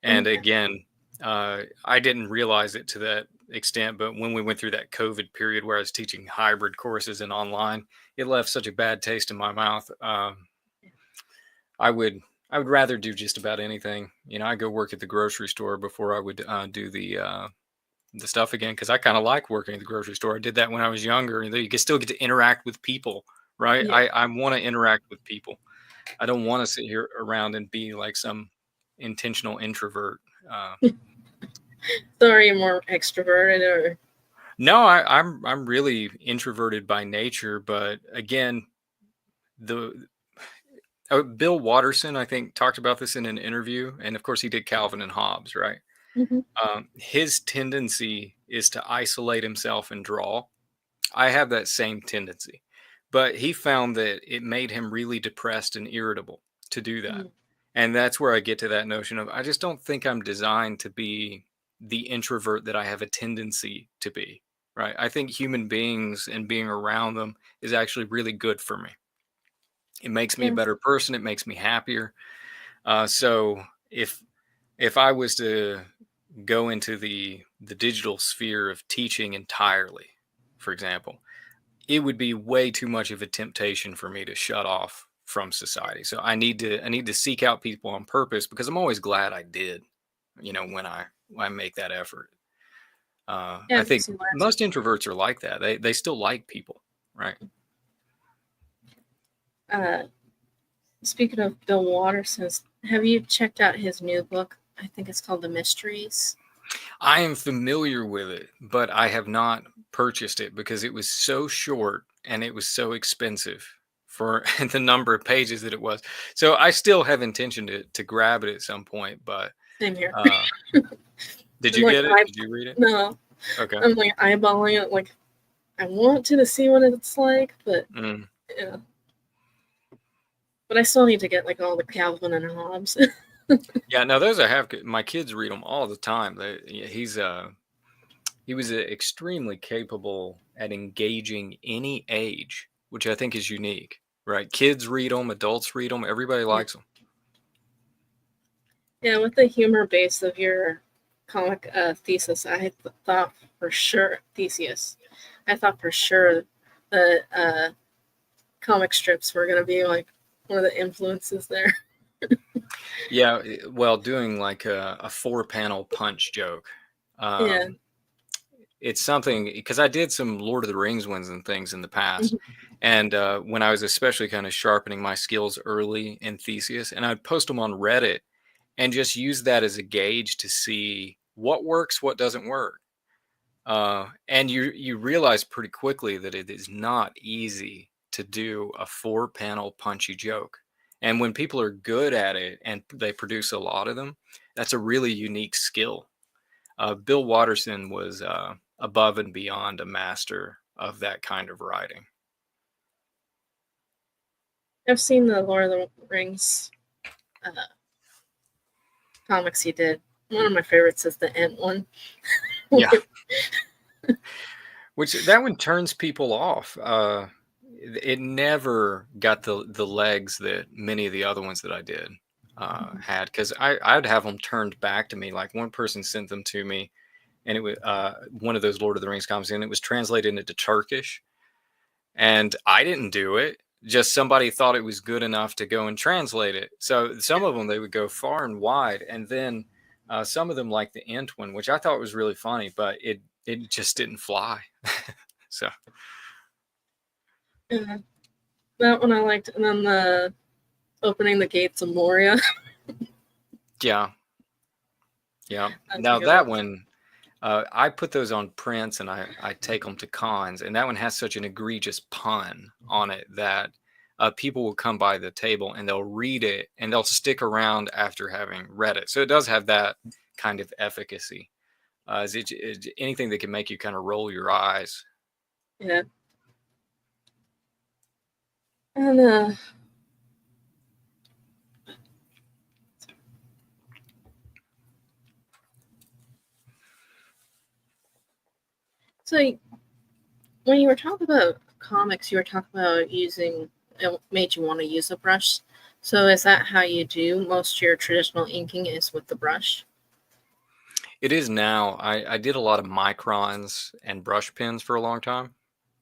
And Okay. again, I didn't realize it to that extent, but when we went through that COVID period where I was teaching hybrid courses and online, it left such a bad taste in my mouth. I would I would rather do just about anything. You know, I go work at the grocery store before I would do the stuff again because I kind of like working at the grocery store. I did that when I was younger, and you can still get to interact with people, right? Yeah. I want to interact with people. I don't want to sit here around and be like some intentional introvert. Uh, So are you more extroverted, or? no, I'm really introverted by nature, but again, the Bill Watterson, I think, talked about this in an interview, and of course, he did Calvin and Hobbes, right? Hmm. His tendency is to isolate himself and draw. I have that same tendency, but he found that it made him really depressed and irritable to do that. Mm. And that's where I get to that notion of I just don't think I'm designed to be the introvert that I have a tendency to be. Right. I think human beings and being around them is actually really good for me. It makes me a Yeah. better person. It makes me happier. So if I was to go into the digital sphere of teaching entirely, for example, it would be way too much of a temptation for me to shut off from society. So I need to seek out people on purpose because I'm always glad I did. When I make that effort. Yeah, I I've think seen most introverts are like that. They still like people, right? uh, speaking of Bill Watterson's, have you checked out his new book? I think it's called The Mysteries. I am familiar with it, but I have not purchased it because it was so short and it was so expensive for the number of pages that it was. So I still have intention to grab it at some point. But Same here. uh, did I'm you like, get it? I Did you read it? no, Okay. I'm like eyeballing it. Like, I want to see what it's like, but Mm. yeah. But I still need to get like all the Calvin and Hobbes. Yeah, no, those I have. My kids read them all the time. He was extremely capable at engaging any age, which I think is unique, right? Kids read them, adults read them, everybody Yeah. likes them. Yeah, with the humor base of your comic thesis, thought for sure Theseus. I thought for sure that comic strips were gonna be like one of the influences there. Yeah, well, doing like a four-panel punch joke. Yeah. Um, it's something because I did some Lord of the Rings ones and things in the past. Mhm. And when I was especially kind of sharpening my skills early in Theseus, and I'd post them on Reddit and just use that as a gauge to see what works, what doesn't work. And you realize pretty quickly that it is not easy to do a four-panel punchy joke. And when people are good at it and they produce a lot of them, that's a really unique skill. Bill Watterson was above and beyond a master of that kind of writing. I've seen the Lord of the Rings uh, comics he did. One of my favorites is the Ent one. Yeah, which that one turns people off. It never got the legs that many of the other ones that I did had because I'd have them turned back to me. Like one person sent them to me, and it was one of those Lord of the Rings comics, and it was translated into Turkish, and I didn't do it. Just somebody thought it was good enough to go and translate it. So some of them they would go far and wide, and then some of them like the Ent one, which I thought was really funny, but it just didn't fly. So Yeah, that one I liked, and then the opening the gates of Moria. yeah, yeah. That's a Now good one. that one, I put those on prints and I take them to cons, and that one has such an egregious pun on it that people will come by the table and they'll read it and they'll stick around after having read it. So it does have that kind of efficacy. Anything that can make you kind of roll your eyes. Yeah, and so when you were talking about comics, you were talking about using it made you want to use a brush. So is that how you do most of your traditional inking is with the brush? It is now. I did a lot of microns and brush pens for a long time.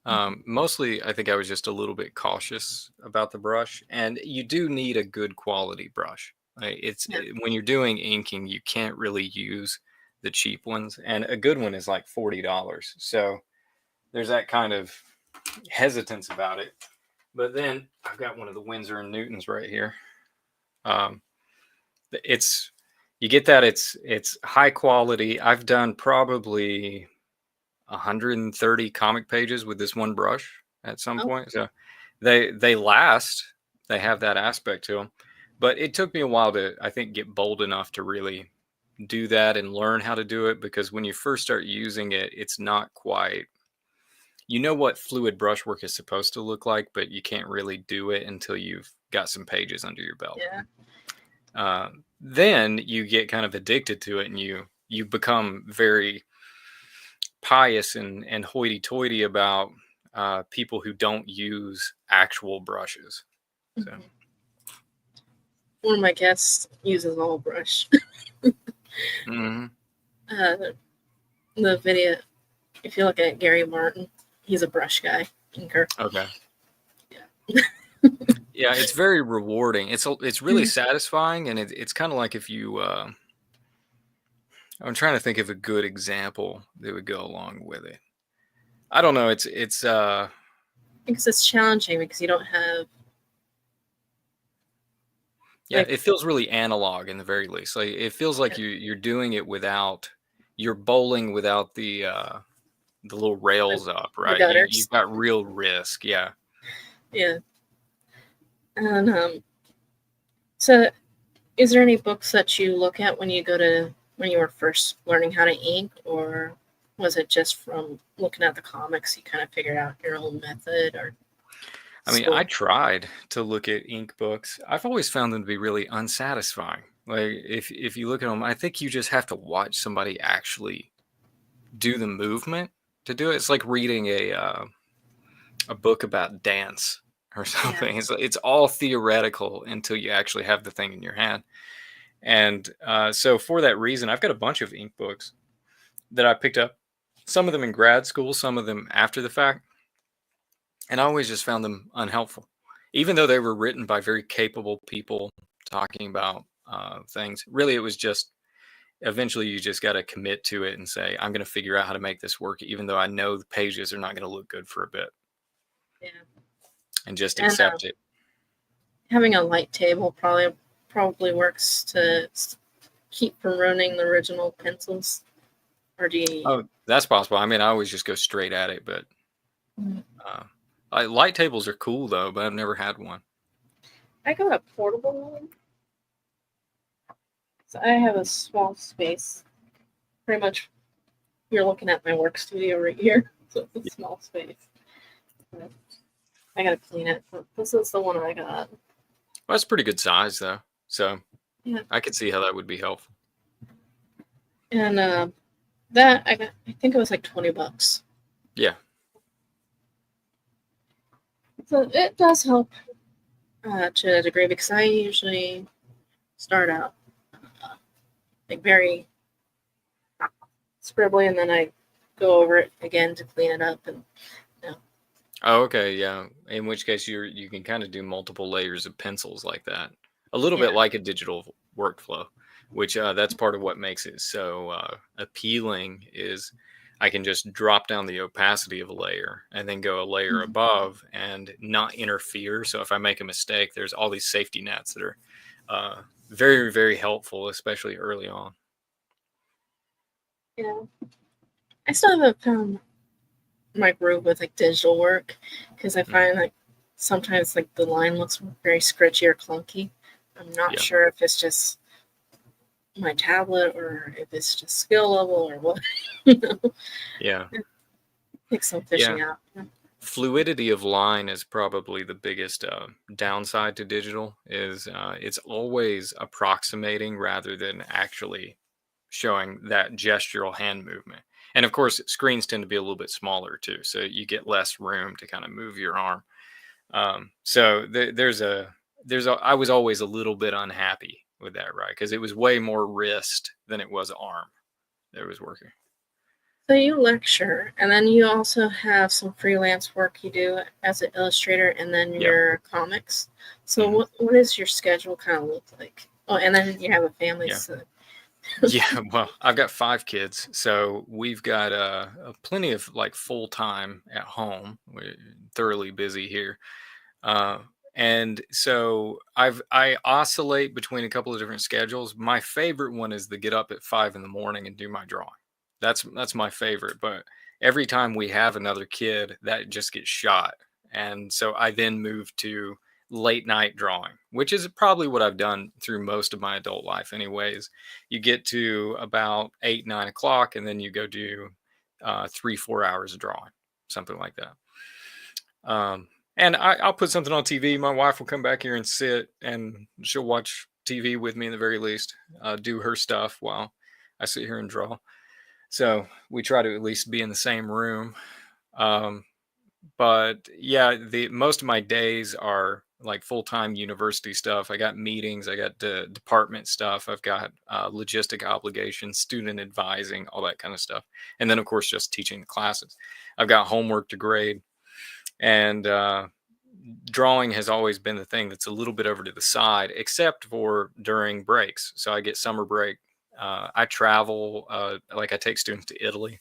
Mhm. Mostly, I think I was just a little bit cautious about the brush, and you do need a good quality brush. Yeah. When you're doing inking, you can't really use the cheap ones, and a good one is like $40. So there's that kind of hesitance about it. But then I've got one of the Winsor and Newtons right here. Um, it's you get that it's high quality. I've done probably 130 comic pages with this one brush at some Oh, point. So they last. They have that aspect to them. But it took me a while to I think get bold enough to really do that and learn how to do it because when you first start using it, it's not quite you know what fluid brushwork is supposed to look like, but you can't really do it until you've got some pages under your belt. Yeah. Then you get kind of addicted to it, and you become very pious and hoity-toity about people who don't use actual brushes. So Mhm. One of my guests uses all brush. mhm. uh, the video, if you look at Gary Martin, he's a brush guy, inker. Okay. Yeah. Yeah, it's very rewarding. It's really satisfying, and it's kind of like if you. I'm trying to think of a good example that would go along with it. I don't know. It's Because it's challenging because you don't have yeah. like It feels really analog in the very least. Like it feels like you're doing it without you're bowling without the little the, rails up, the right? You've gutters. got real risk. Yeah. Yeah. And so is there any books that you look at when you were first learning how to ink, or was it just from looking at the comics you kind of figured out your own method or I mean, I school? tried to look at ink books. I've always found them to be really unsatisfying. Like if you look at them, I think you just have to watch somebody actually do the movement to do it. It's like reading a book about dance or Yeah. something. It's all theoretical until you actually have the thing in your hand. And so for that reason, I've got a bunch of ink books that I picked up. Some of them in grad school, some of them after the fact, and I always just found them unhelpful, even though they were written by very capable people talking about things. Really, it was just eventually you just got to commit to it and say, I'm going to figure out how to make this work, even though I know the pages are not going to look good for a bit, Yeah. and just And accept it. having a light table probably works to keep from ruining the original pencils. Or do you? Oh, that's possible. I mean, I always just go straight at it, but Mm. uh, light tables are cool though, but I've never had one. I got a portable one, so I have a small space. Pretty much, you're looking at my work studio right here, so it's a small space. But I gotta clean it. But this is the one I got. Well, that's pretty good size though, so Yeah, I could see how that would be helpful. and that I got. I think it was like $20. Yeah. So it does help to a degree because I usually start out like very scribbly, and then I go over it again to clean it up. And Oh, okay, yeah. In which case you can kind of do multiple layers of pencils like that. A little bit yeah, like a digital workflow, which that's part of what makes it so appealing is I can just drop down the opacity of a layer and then go a layer Mhm. above and not interfere. So if I make a mistake, there's all these safety nets that are very, very helpful, especially early on. yeah. I still haven't found my groove with like digital work because I Mhm. find like sometimes like the line looks very scratchy or clunky. I'm not Yeah. sure if it's just my tablet or if it's just skill level or what. you know, Yeah. it takes some Yeah. fishing out. Fluidity of line is probably the biggest downside to digital is it's always approximating rather than actually showing that gestural hand movement. And of course screens tend to be a little bit smaller too, so you get less room to kind of move your arm. So there's a I was always a little bit unhappy with that, right? Because it was way more wrist than it was arm that was working. So you lecture, and then you also have some freelance work you do as an illustrator, and then Yeah. your comics. So Hmm. what does your schedule kind of look like? Oh, and then you have a family, Yeah. so Yeah, well, I've got 5 kids, so we've got, plenty of, like, full time at home. We're thoroughly busy here, uh, and so I oscillate between a couple of different schedules. My favorite one is to get up at 5 in the morning and do my drawing. That's my favorite, but every time we have another kid, that just gets shot, and so I then move to late night drawing, which is probably what I've done through most of my adult life anyways. You get to about 8, 9 o'clock, and then you go do 3, 4 hours of drawing. something like that. And I'll put something on TV. My wife will come back here and sit, and she'll watch TV with me in the very least, do her stuff while I sit here and draw. So we try to at least be in the same room. Um, but yeah, the most of my days are like full-time university stuff. I got meetings, I got department stuff, I've got logistic obligations, student advising, all that kind of stuff. And then of course just teaching the classes. I've got homework to grade, and drawing has always been the thing that's a little bit over to the side, except for during breaks. So I get summer break. I travel, like I take students to Italy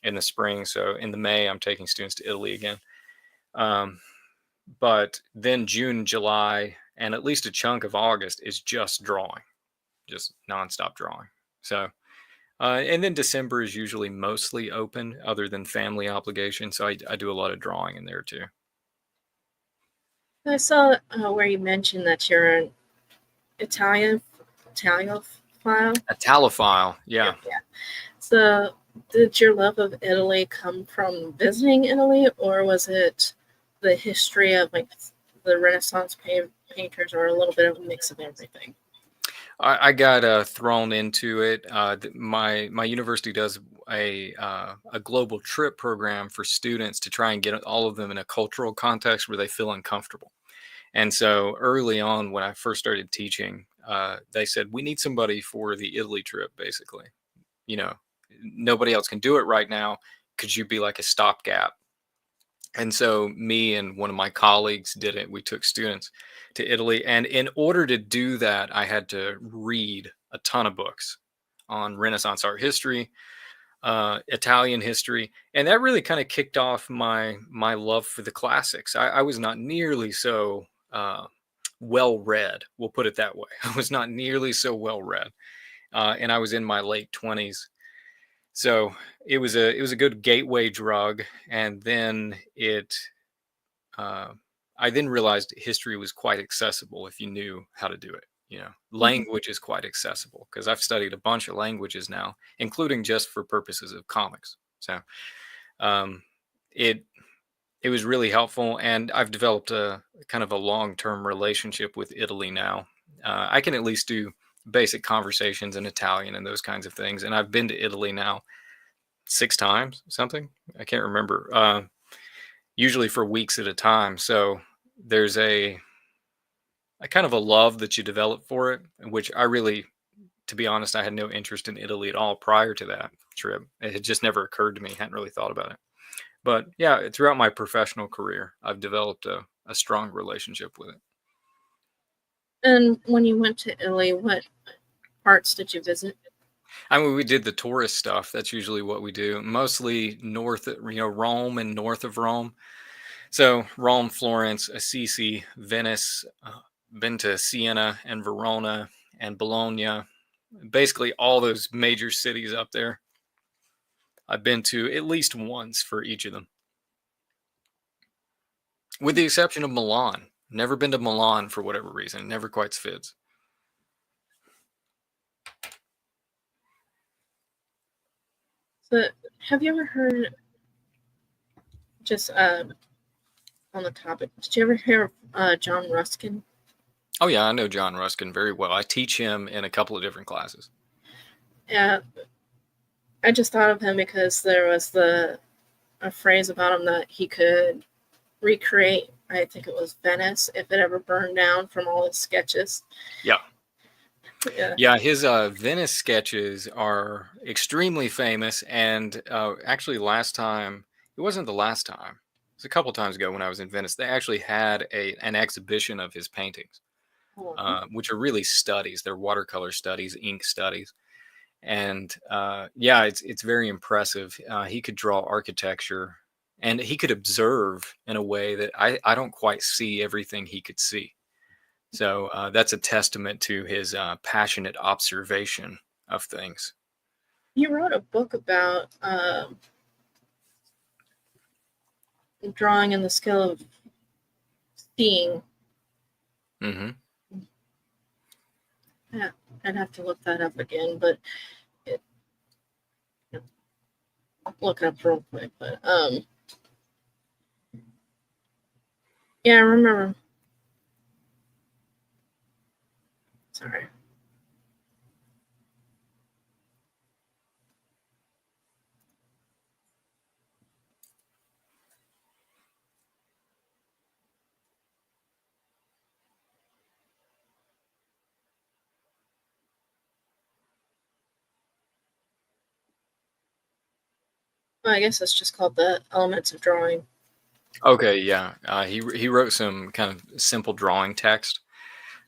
in the spring. So in the May, I'm taking students to Italy again. Um, but then June, July, and at least a chunk of August is just drawing, just nonstop drawing. So, and then December is usually mostly open, other than family obligations. So I do a lot of drawing in there too. I saw where you mentioned that you're an Italophile. A talophile, yeah. Yeah. So, did your love of Italy come from visiting Italy, or was it the history of like the Renaissance painters, or a little bit of a mix of everything? I got thrown into it. My university does a global trip program for students to try and get all of them in a cultural context where they feel uncomfortable. And so early on, when I first started teaching, they said we need somebody for the Italy trip. Basically, you know, nobody else can do it right now. Could you be like a stopgap? And so me and one of my colleagues did it. We took students to Italy. And in order to do that, I had to read a ton of books on Renaissance art history, Italian history. And that really kind of kicked off my love for the classics. I was not nearly so well read. We'll put it that way. I was not nearly so well read. And I was in my late 20s. So it was a good gateway drug, and then I then realized history was quite accessible if you knew how to do it. Mhm. Language is quite accessible because I've studied a bunch of languages now, including just for purposes of comics. So um, it it was really helpful, and I've developed a kind of a long-term relationship with Italy now. I can at least do basic conversations in Italian and those kinds of things, and I've been to Italy now 6 times, something? I can't remember, usually for weeks at a time, so there's a kind of a love that you develop for it, which I really, to be honest, I had no interest in Italy at all prior to that trip. It had just never occurred to me, hadn't really thought about it. But, yeah, throughout my professional career, I've developed a strong relationship with it. And when you went to Italy, what parts did you visit? I mean, we did the tourist stuff, that's usually what we do, mostly Rome and north of Rome. So Rome, Florence, Assisi, Venice, been to Siena and Verona and Bologna, basically all those major cities up there. I've been to at least once for each of them, with the exception of Milan. Never been to Milan for whatever reason. Never quite fits. So, have you ever heard, just on the topic, did you ever hear of John Ruskin? Oh yeah, I know John Ruskin very well. I teach him in a couple of different classes. Yeah, I just thought of him because there was a phrase about him that he could recreate. I think it was Venice if it ever burned down from all his sketches. Yeah. Yeah. Yeah, his Venice sketches are extremely famous. And actually, last time, it wasn't the last time. It was a couple times ago when I was in Venice. They actually had an exhibition of his paintings, Mhm. which are really studies. They're watercolor studies, ink studies. And yeah, it's very impressive. He could draw architecture, and he could observe in a way that I don't quite see everything he could see. So that's a testament to his passionate observation of things. He wrote a book about drawing and the skill of seeing. Hmm. Yeah, I'd have to look that up again, but it, look it up real quick. But Yeah, I remember. Sorry. Well, I guess it's just called the Elements of Drawing. Okay, yeah. He wrote some kind of simple drawing text.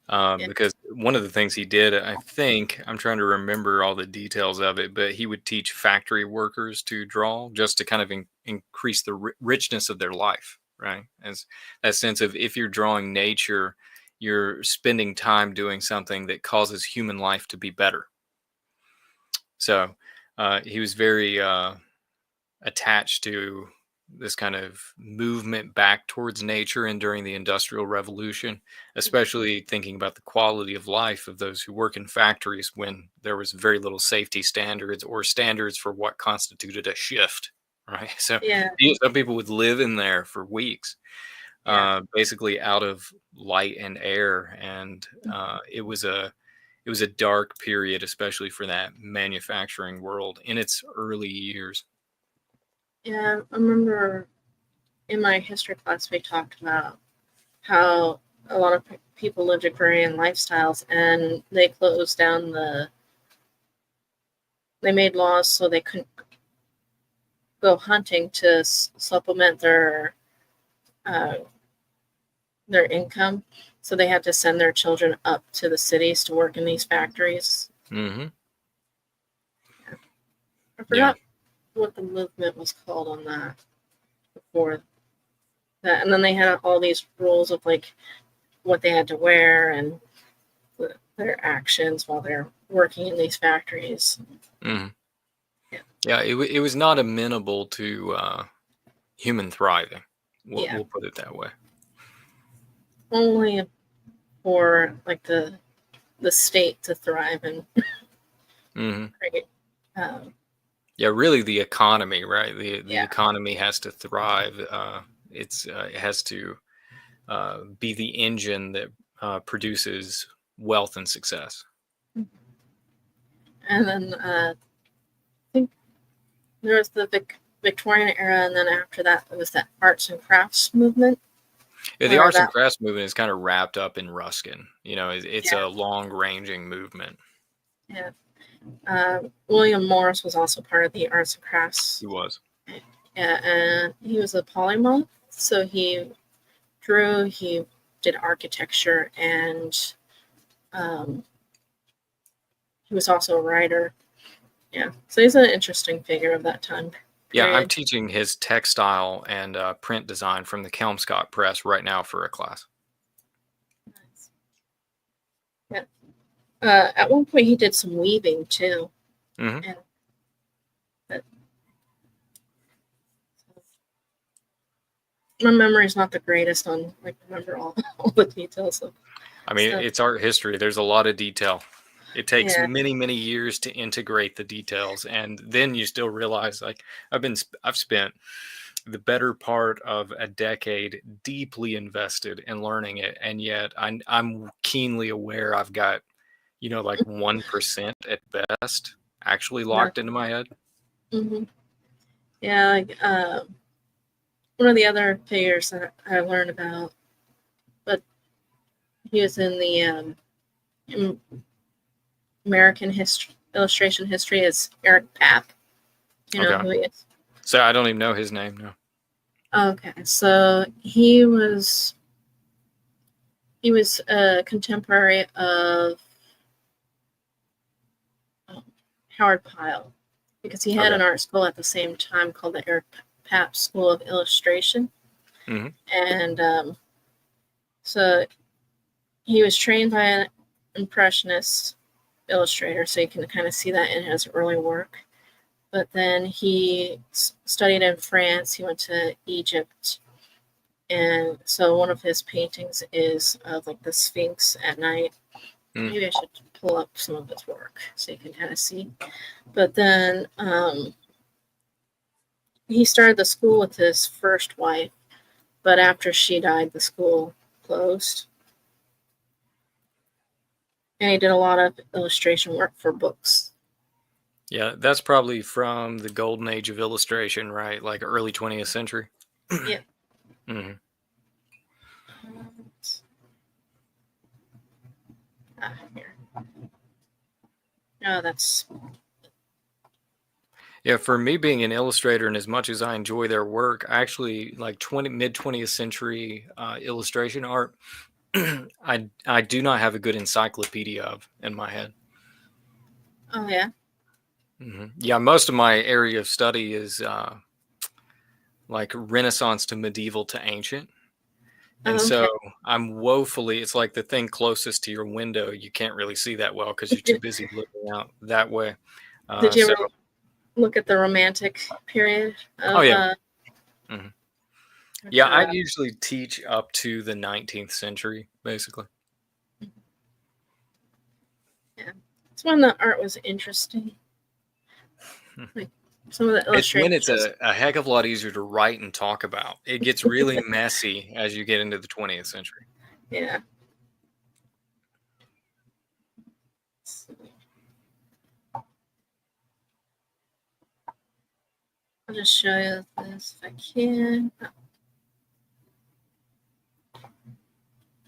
Yeah. Because one of the things he did, I think, I'm trying to remember all the details of it, but he would teach factory workers to draw just to kind of increase the richness of their life, right? As that sense of if you're drawing nature, you're spending time doing something that causes human life to be better. So he was very attached to this kind of movement back towards nature and during the industrial revolution, especially thinking about the quality of life of those who work in factories when there was very little safety standards or standards for what constituted a shift, right? So Yeah. some people would live in there for weeks, Yeah. basically out of light and air, and it was a dark period, especially for that manufacturing world in its early years. Yeah. I remember in my history class we talked about how a lot of people lived agrarian lifestyles, and they closed down they made laws so they couldn't go hunting to supplement uh, their income. So they had to send their children up to the cities to work in these factories. Hmm. I Yeah. forgot what the movement was called on that before that. And then they had all these rules of like what they had to wear and their actions while they're working in these factories. Hmm. Yeah. Yeah, it was not amenable to human thriving. Yeah. We'll put it that way. Only for like the state to thrive and Hmm. create. Um, Yeah, really, the economy, right? The yeah. economy has to thrive. It has to be the engine that produces wealth and success. And then I think there was the Victorian era, and then after that it was that arts and crafts movement, Yeah, the where arts and that crafts movement is kind of wrapped up in Ruskin. It's yeah a long ranging movement. yeah. William Morris was also part of the arts and crafts. He was. Yeah, and he was a polymath, so he drew, he did architecture, and um, he was also a writer. Yeah, so he's an interesting figure of that time Yeah, I'm period. teaching his textile and print design from the Kelmscott Press right now for a class. Nice. Yeah. At one point, he did some weaving too, Hmm. and but my memory's not the greatest on like remember all the details of I mean, stuff. it's art history. There's a lot of detail. It takes Yeah, many, many years to integrate the details, and then you still realize, like, I've spent the better part of a decade deeply invested in learning it, and yet I'm keenly aware I've got, like 1% at best actually yeah, locked into my head. hmm yeah. Like one of the other figures that I learned about, but he was in the Am- American history illustration history is Eric Papp. Do you know Okay, who he is? so I don't even know his name. No. Okay, so he was a contemporary of um, Howard Pyle because he had Okay. an art school at the same time called the Eric Papp School of Illustration, Hmm. and so he was trained by an impressionist illustrator, so you can kind of see that in his early work. But then he studied in France. He went to Egypt, and so one of his paintings is of like the Sphinx at night. Mm. Maybe I should pull up some of his work so you can kind of see. But then he started the school with his first wife, but after she died, the school closed. And he did a lot of illustration work for books. Yeah, that's probably from the golden age of illustration, right? Like early 20th century. Yep. hmm Here. Oh, that's Yeah, for me being an illustrator, and as much as I enjoy their work, I actually like mid 20th century illustration art. I do not have a good encyclopedia of in my head. oh yeah. Yeah, most of my area of study is like Renaissance to medieval to ancient. And Oh, so okay. I'm woefully, it's like the thing closest to your window. You can't really see that well because you're too busy looking out that way. Did you So, ever look at the Romantic period oh, of yeah. Mhm. Yeah, I uh, usually teach up to the 19th century, basically. yeah. It's when the art was interesting. Like some of the It's when illustrations. it's a heck of a lot easier to write and talk about. It gets really messy as you get into the 20th century. Yeah. I'll just show you this if I can.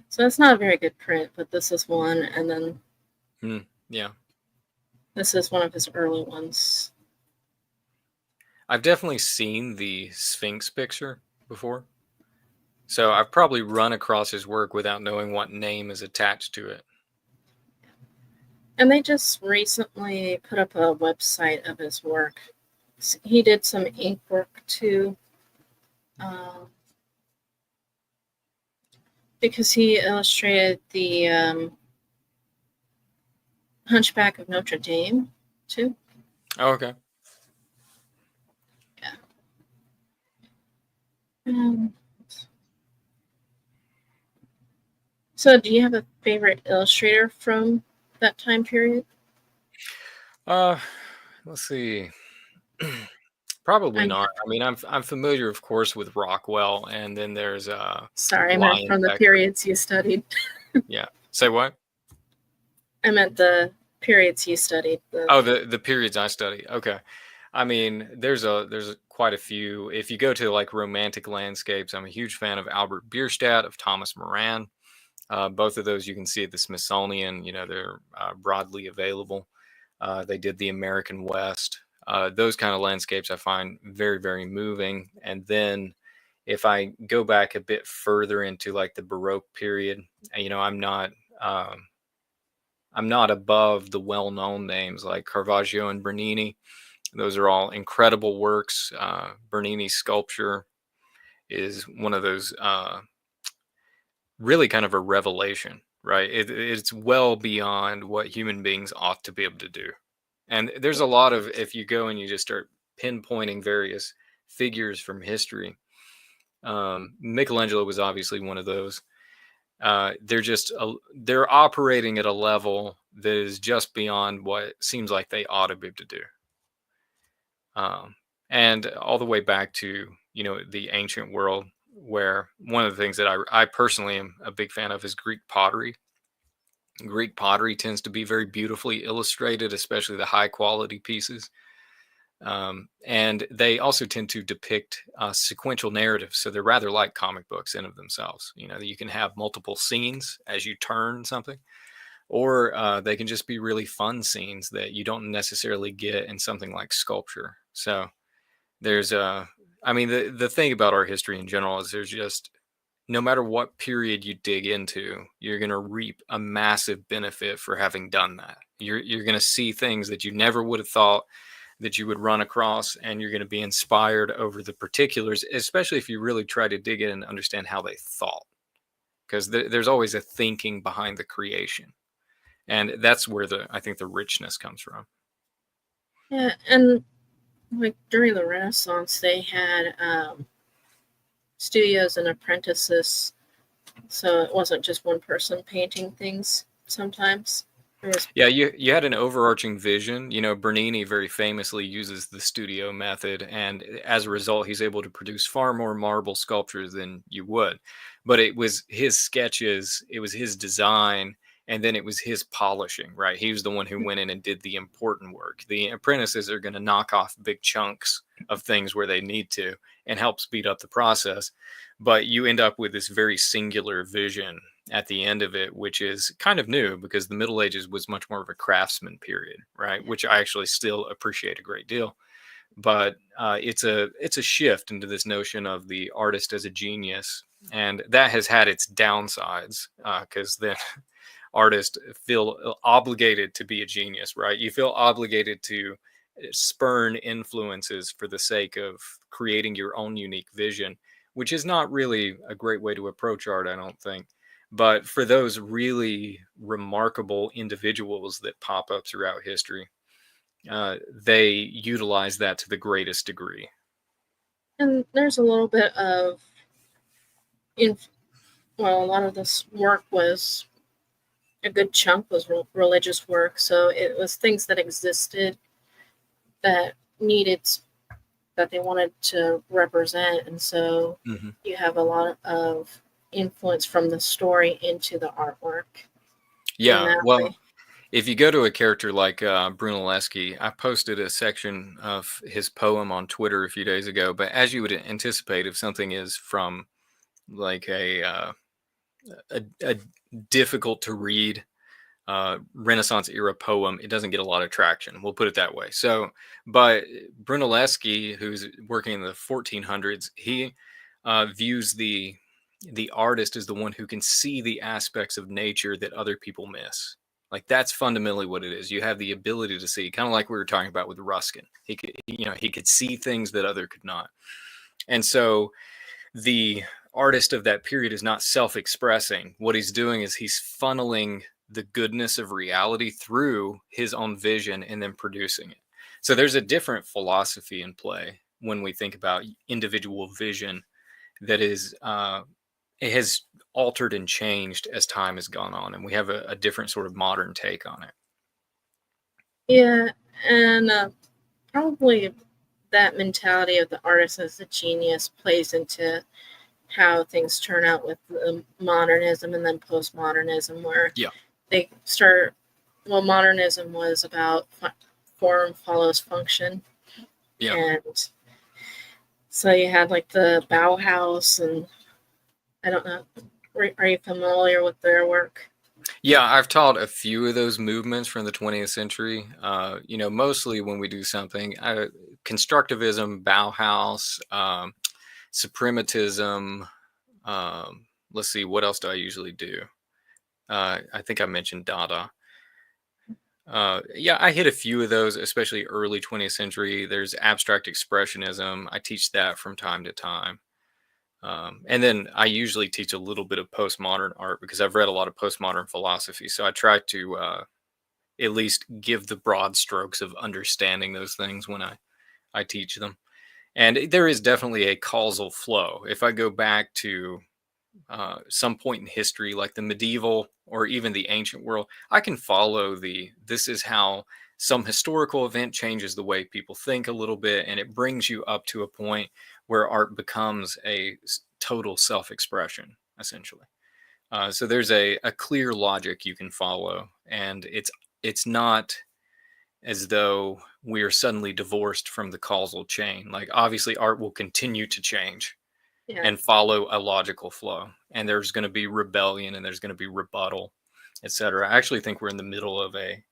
So it's not a very good print, but this is one, and then Yeah. this is one of his early ones. I've definitely seen the Sphinx picture before. So I've probably run across his work without knowing what name is attached to it. And they just recently put up a website of his work. He did some ink work too. Because he illustrated the Hunchback of Notre Dame too. Oh, okay. Yeah. So, do you have a favorite illustrator from that time period? Let's see. Probably I'm not. I mean, I'm familiar, of course, with Rockwell, and then there's sorry, I meant Lion from the Becker. periods you studied. Yeah. Say what? I meant the periods you studied. Oh, the periods I study. Okay. I mean, there's quite a few. If you go to like romantic landscapes, I'm a huge fan of Albert Bierstadt, of Thomas Moran. Both of those you can see at the Smithsonian. You know, they're broadly available. They did the American West. Those kind of landscapes I find very, very moving. And then if I go back a bit further into like the Baroque period, you know, I'm not above the well-known names like Caravaggio and Bernini. Those are all incredible works. Bernini's sculpture is one of those really kind of a revelation, right? It's well beyond what human beings ought to be able to do. And there's a lot of, if you go and you just start pinpointing various figures from history, Michelangelo was obviously one of those. They're operating at a level that is just beyond what seems like they ought to be able to do. And all the way back to, you know, the ancient world, where one of the things that I personally am a big fan of is Greek pottery. Greek pottery tends to be very beautifully illustrated, especially the high quality pieces. And they also tend to depict sequential narratives. So they're rather like comic books in of themselves. You know, you can have multiple scenes as you turn something, or they can just be really fun scenes that you don't necessarily get in something like sculpture. So there's I mean, the thing about art history in general is there's just, no matter what period you dig into, you're going to reap a massive benefit for having done that. You're going to see things that you never would have thought that you would run across, and you're going to be inspired over the particulars, especially if you really try to dig in and understand how they thought, because there's always a thinking behind the creation, and that's where I think the richness comes from. Yeah, and like during the Renaissance, they had studios and apprentices, so it wasn't just one person painting things sometimes. There was Yeah, you had an overarching vision. You know, Bernini very famously uses the studio method, and as a result, he's able to produce far more marble sculptures than you would. But it was his sketches, it was his design, and then it was his polishing, right? He was the one who went in and did the important work. The apprentices are going to knock off big chunks of things where they need to and help speed up the process. But you end up with this very singular vision at the end of it, which is kind of new because the Middle Ages was much more of a craftsman period, right? Which I actually still appreciate a great deal. But it's a shift into this notion of the artist as a genius, and that has had its downsides because then artists feel obligated to be a genius, right? You feel obligated to spurn influences for the sake of creating your own unique vision, which is not really a great way to approach art, I don't think. But for those really remarkable individuals that pop up throughout history, they utilize that to the greatest degree. and there's a little bit of in well, a lot of this work was a good chunk was religious work, so it was things that existed that needed that they wanted to represent, and so Mhm. you have a lot of influence from the story into the artwork in Yeah, that well, way. if you go to a character like Brunelleschi, I posted a section of his poem on Twitter a few days ago. But as you would anticipate, if something is from like a difficult to read Renaissance era poem, it doesn't get a lot of traction. We'll put it that way. So, but Brunelleschi, who's working in the 1400s, he views the artist as the one who can see the aspects of nature that other people miss. Like that's fundamentally what it is. You have the ability to see, kind of like we were talking about with Ruskin. He could see things that other could not. And so the artist of that period is not self-expressing. What he's doing is he's funneling the goodness of reality through his own vision and then producing it. So there's a different philosophy in play when we think about individual vision that is it has altered and changed as time has gone on, and we have a different sort of modern take on it. Yeah, and probably that mentality of the artist as a genius plays into how things turn out with modernism and then postmodernism, where Yeah. they start. Well, modernism was about form follows function, Yeah. and so you had like the Bauhaus, and I don't know. Are you familiar with their work? Yeah, I've taught a few of those movements from the 20th century. Mostly when we do something, constructivism, Bauhaus, suprematism. Let's see, what else do I usually do? I think I mentioned Dada. Yeah, I hit a few of those, especially early 20th century. There's abstract expressionism. I teach that from time to time. And then I usually teach a little bit of postmodern art because I've read a lot of postmodern philosophy. So I try to at least give the broad strokes of understanding those things when I teach them. And there is definitely a causal flow. If I go back to some point in history, like the medieval or even the ancient world, I can follow this is how some historical event changes the way people think a little bit, and it brings you up to a point where art becomes a total self-expression, essentially. So there's a clear logic you can follow, and it's not as though we are suddenly divorced from the causal chain. Like obviously, art will continue to change Yeah, and follow a logical flow. And there's going to be rebellion and there's going to be rebuttal, etc. I actually think we're in the middle of a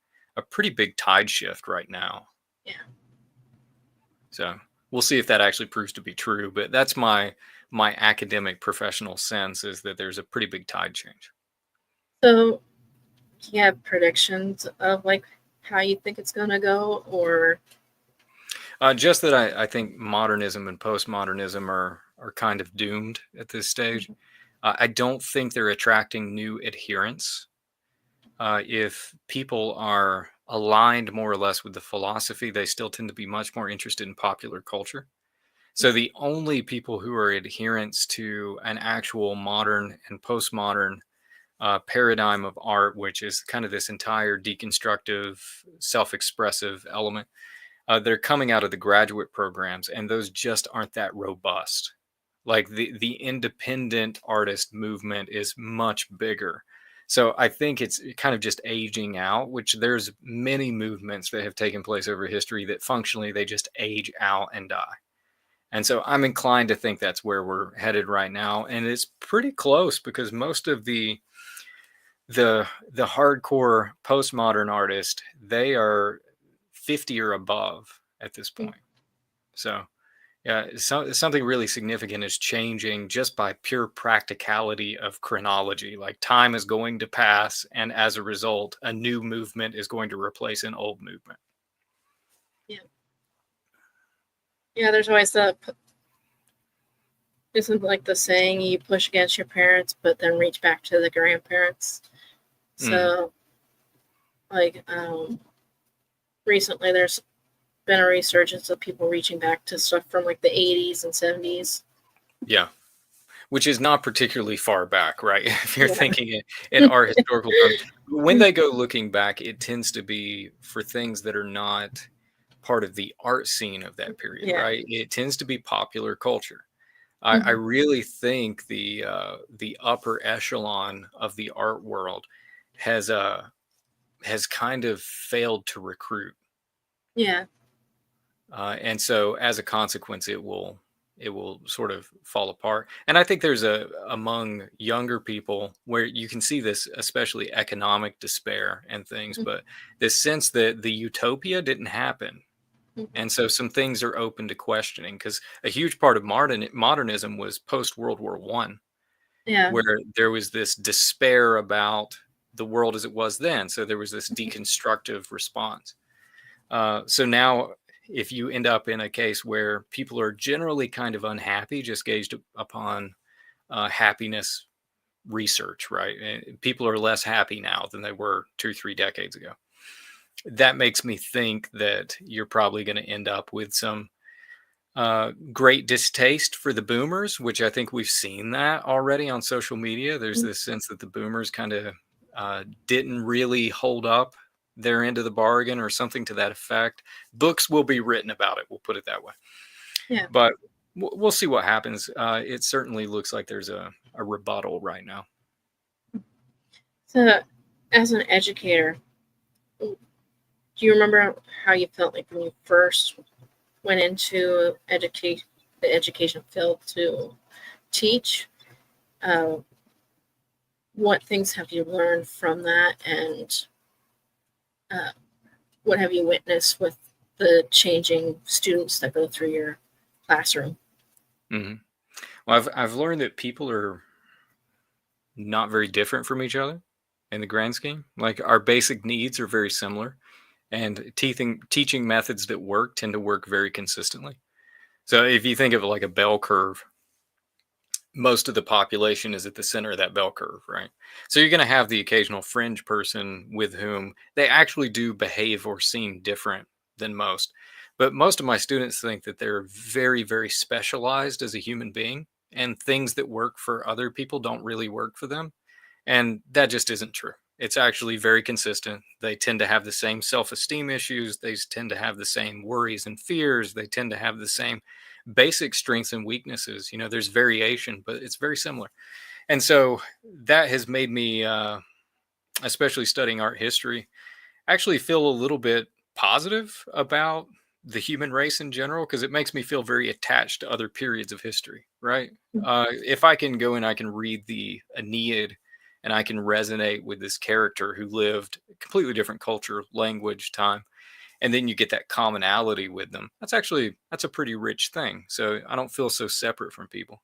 pretty big tide shift right now. yeah. So we'll see if that actually proves to be true. But that's my academic professional sense is that there's a pretty big tide change. So, do you have predictions of like how you think it's gonna go, or Just that I think modernism and postmodernism are kind of doomed at this stage. I don't think they're attracting new adherents. If people are aligned more or less with the philosophy, they still tend to be much more interested in popular culture. So the only people who are adherents to an actual modern and postmodern paradigm of art, which is kind of this entire deconstructive, self-expressive element. They're coming out of the graduate programs, and those just aren't that robust. Like the independent artist movement is much bigger. So I think it's kind of just aging out, which there's many movements that have taken place over history that functionally they just age out and die. And so I'm inclined to think that's where we're headed right now. And it's pretty close because most of the hardcore postmodern artists, they are 50 or above at this point. So yeah, something really significant is changing just by pure practicality of chronology. Like time is going to pass, and as a result, a new movement is going to replace an old movement. Yeah. Yeah, there's always isn't like the saying, you push against your parents, but then reach back to the grandparents. So, like, recently there's been a resurgence of people reaching back to stuff from like the 80s and 70s. Yeah. Which is not particularly far back, right? If you're thinking in our historical terms, when they go looking back, it tends to be for things that are not part of the art scene of that period, right? It tends to be popular culture. I really think the upper echelon of the art world has kind of failed to recruit. Yeah. And so as a consequence, it will sort of fall apart. And I think there's among younger people where you can see this, especially economic despair and things, but this sense that the utopia didn't happen. And so some things are open to questioning, because a huge part of modernism was post World War One, where there was this despair about the world as it was then. So there was this deconstructive response. So now, if you end up in a case where people are generally kind of unhappy, just gauged upon happiness research, right? People are less happy now than they were 2-3 decades ago. That makes me think that you're probably going to end up with some great distaste for the boomers, which I think we've seen that already on social media. There's this sense that the boomers kind of didn't really hold up their end of the bargain or something to that effect. Books will be written about it. We'll put it that way. Yeah. But we'll see what happens. It certainly looks like there's a rebuttal right now. So, as an educator, do you remember how you felt like when you first went into the education field to teach? What things have you learned from that, and what have you witnessed with the changing students that go through your classroom? Well, I've learned that people are not very different from each other in the grand scheme. Like, our basic needs are very similar, and teaching methods that work tend to work very consistently. So if you think of it like a bell curve, most of the population is at the center of that bell curve, right? So you're going to have the occasional fringe person with whom they actually do behave or seem different than most. But most of my students think that they're very, very specialized as a human being, and things that work for other people don't really work for them. And that just isn't true. It's actually very consistent. They tend to have the same self-esteem issues. They tend to have the same worries and fears. They tend to have the same basic strengths and weaknesses. You know, there's variation, but it's very similar. And so that has made me, especially studying art history, actually feel a little bit positive about the human race in general, because it makes me feel very attached to other periods of history, right? If I can go and I can read the Aeneid and I can resonate with this character who lived a completely different culture, language, time, and then you get that commonality with them, that's a pretty rich thing. So I don't feel so separate from people.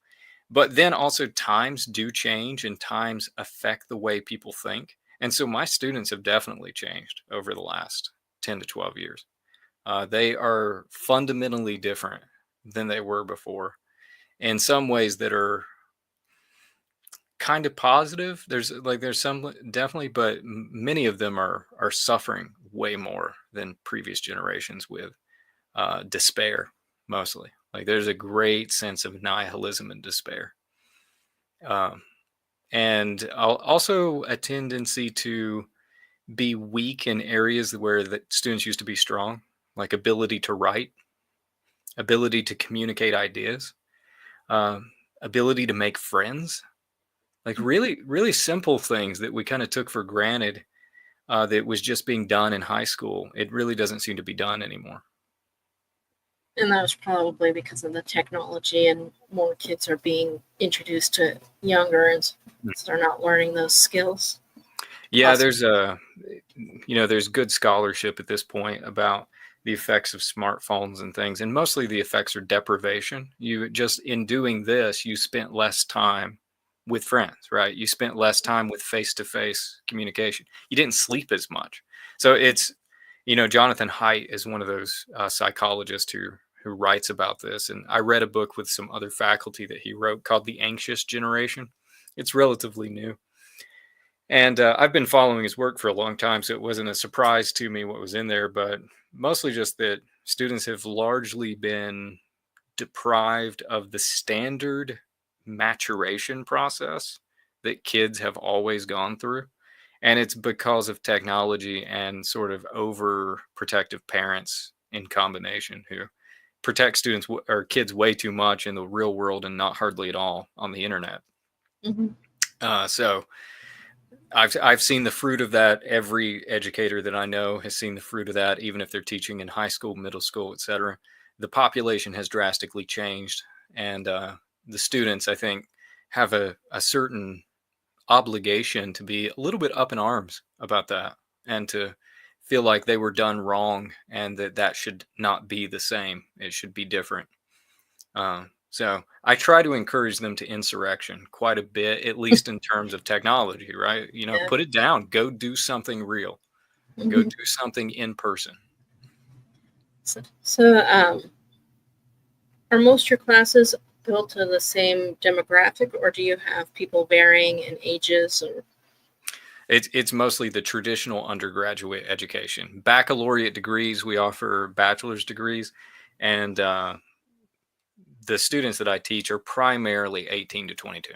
But then also, times do change, and times affect the way people think. And so my students have definitely changed over the last 10 to 12 years. They are fundamentally different than they were before in some ways that are kind of positive. There's some definitely, but many of them are suffering way more than previous generations with despair, mostly. Like, there's a great sense of nihilism and despair. and also a tendency to be weak in areas where the students used to be strong, like ability to write, ability to communicate ideas, um, ability to make friends, like really, really simple things that we kind of took for granted, that was just being done in high school. It really doesn't seem to be done anymore. And that was probably because of the technology and more kids are being introduced to it younger and so they're not learning those skills. Yeah, Awesome. there's good scholarship at this point about the effects of smartphones and things, and mostly the effects are deprivation. You just in doing this, you spent less time with friends, right? You spent less time with face-to-face communication. You didn't sleep as much. So it's, Jonathan Haidt is one of those psychologists who writes about this, and I read a book with some other faculty that he wrote called The Anxious Generation. It's relatively new. And I've been following his work for a long time, so it wasn't a surprise to me what was in there, but mostly just that students have largely been deprived of the standard maturation process that kids have always gone through. And it's because of technology and sort of overprotective parents in combination who protect students or kids way too much in the real world and not hardly at all on the internet. So I've seen the fruit of that. Every educator that I know has seen the fruit of that, even if they're teaching in high school, middle school, etc. The population has drastically changed, and the students, I think, have a certain obligation to be a little bit up in arms about that and to feel like they were done wrong and that should not be the same. It should be different. So I try to encourage them to insurrection quite a bit, at least in terms of technology, right? Yeah. Put it down, go do something real, go do something in person. So, are most of your classes built to the same demographic, or do you have people varying in ages? Or It's mostly the traditional undergraduate education. Baccalaureate degrees, we offer bachelor's degrees, and the students that I teach are primarily 18 to 22.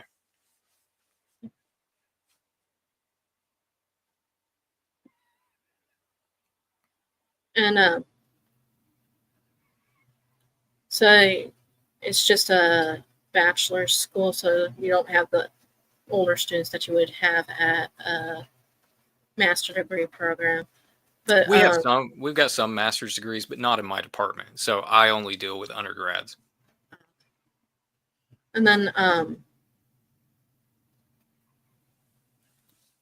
and so it's just a bachelor's school, so you don't have the older students that you would have at a master degree program. But We've got some master's degrees, but not in my department. So I only deal with undergrads. and then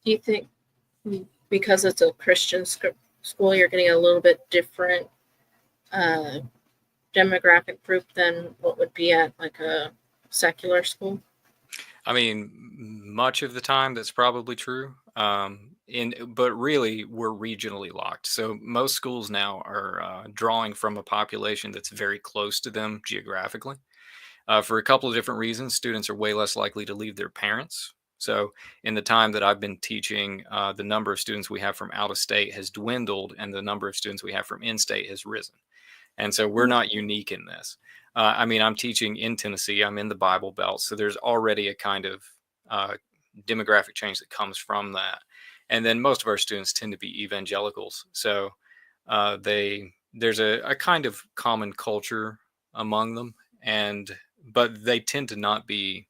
do you think because it's a Christian school, you're getting a little bit different demographic group than what would be at like a secular school? I mean, much of the time that's probably true. But really, we're regionally locked. So most schools now are drawing from a population that's very close to them geographically. For a couple of different reasons, students are way less likely to leave their parents. So in the time that I've been teaching, the number of students we have from out of state has dwindled, and the number of students we have from in-state has risen. And so we're not unique in this. I'm teaching in Tennessee. I'm in the Bible Belt, so there's already a kind of demographic change that comes from that. And then most of our students tend to be evangelicals, so there's a kind of common culture among them, but they tend to not be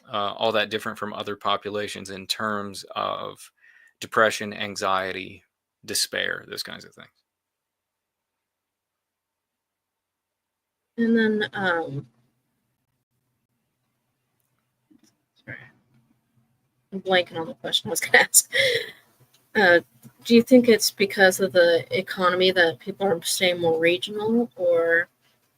all that different from other populations in terms of depression, anxiety, despair, those kinds of things. And then sorry, I'm blanking on the question I was going to ask. Do you think it's because of the economy that people are staying more regional, or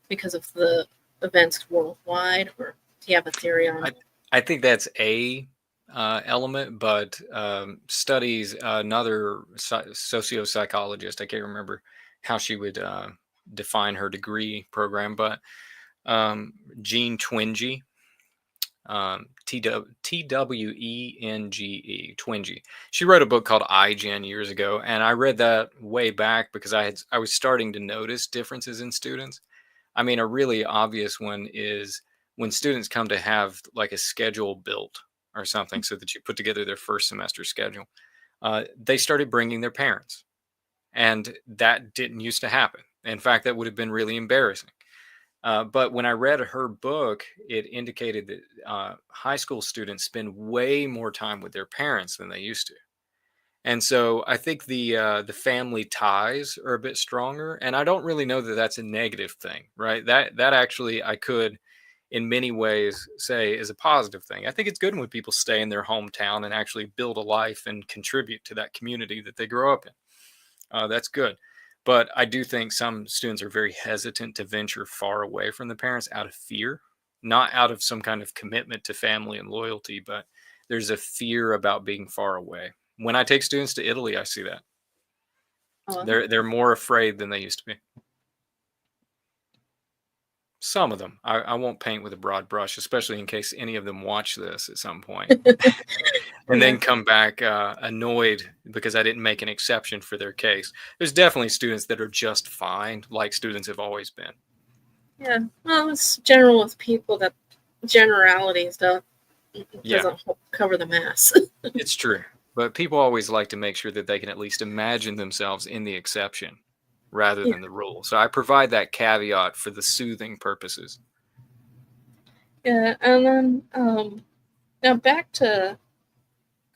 because of the events worldwide, or do you have a theory on it? I think that's a element, but studies, another socio-psychologist, I can't remember how she would define her degree program, but Jean Twenge, Twenge, Twenge. She wrote a book called iGen years ago, and I read that way back because I was starting to notice differences in students. I mean, a really obvious one is when students come to have like a schedule built or something so that you put together their first semester schedule. They started bringing their parents, and that didn't used to happen. In fact, that would have been really embarrassing. But when I read her book, it indicated that high school students spend way more time with their parents than they used to. And so I think the family ties are a bit stronger, and I don't really know that that's a negative thing, right? That actually I could, in many ways, say is a positive thing. I think it's good when people stay in their hometown and actually build a life and contribute to that community that they grow up in. That's good. But I do think some students are very hesitant to venture far away from the parents out of fear, not out of some kind of commitment to family and loyalty, but there's a fear about being far away. When I take students to Italy, I see that. Oh, They're more afraid than they used to be. Some of them. I won't paint with a broad brush, especially in case any of them watch this at some point and yeah. then come back annoyed because I didn't make an exception for their case. There's definitely students that are just fine, like students have always been. Yeah. Well, it's general with people that generalities Yeah, doesn't cover the mass. it's true. But people always like to make sure that they can at least imagine themselves in the exception rather Yeah. than the rule. So I provide that caveat for the soothing purposes. Yeah. And then now back to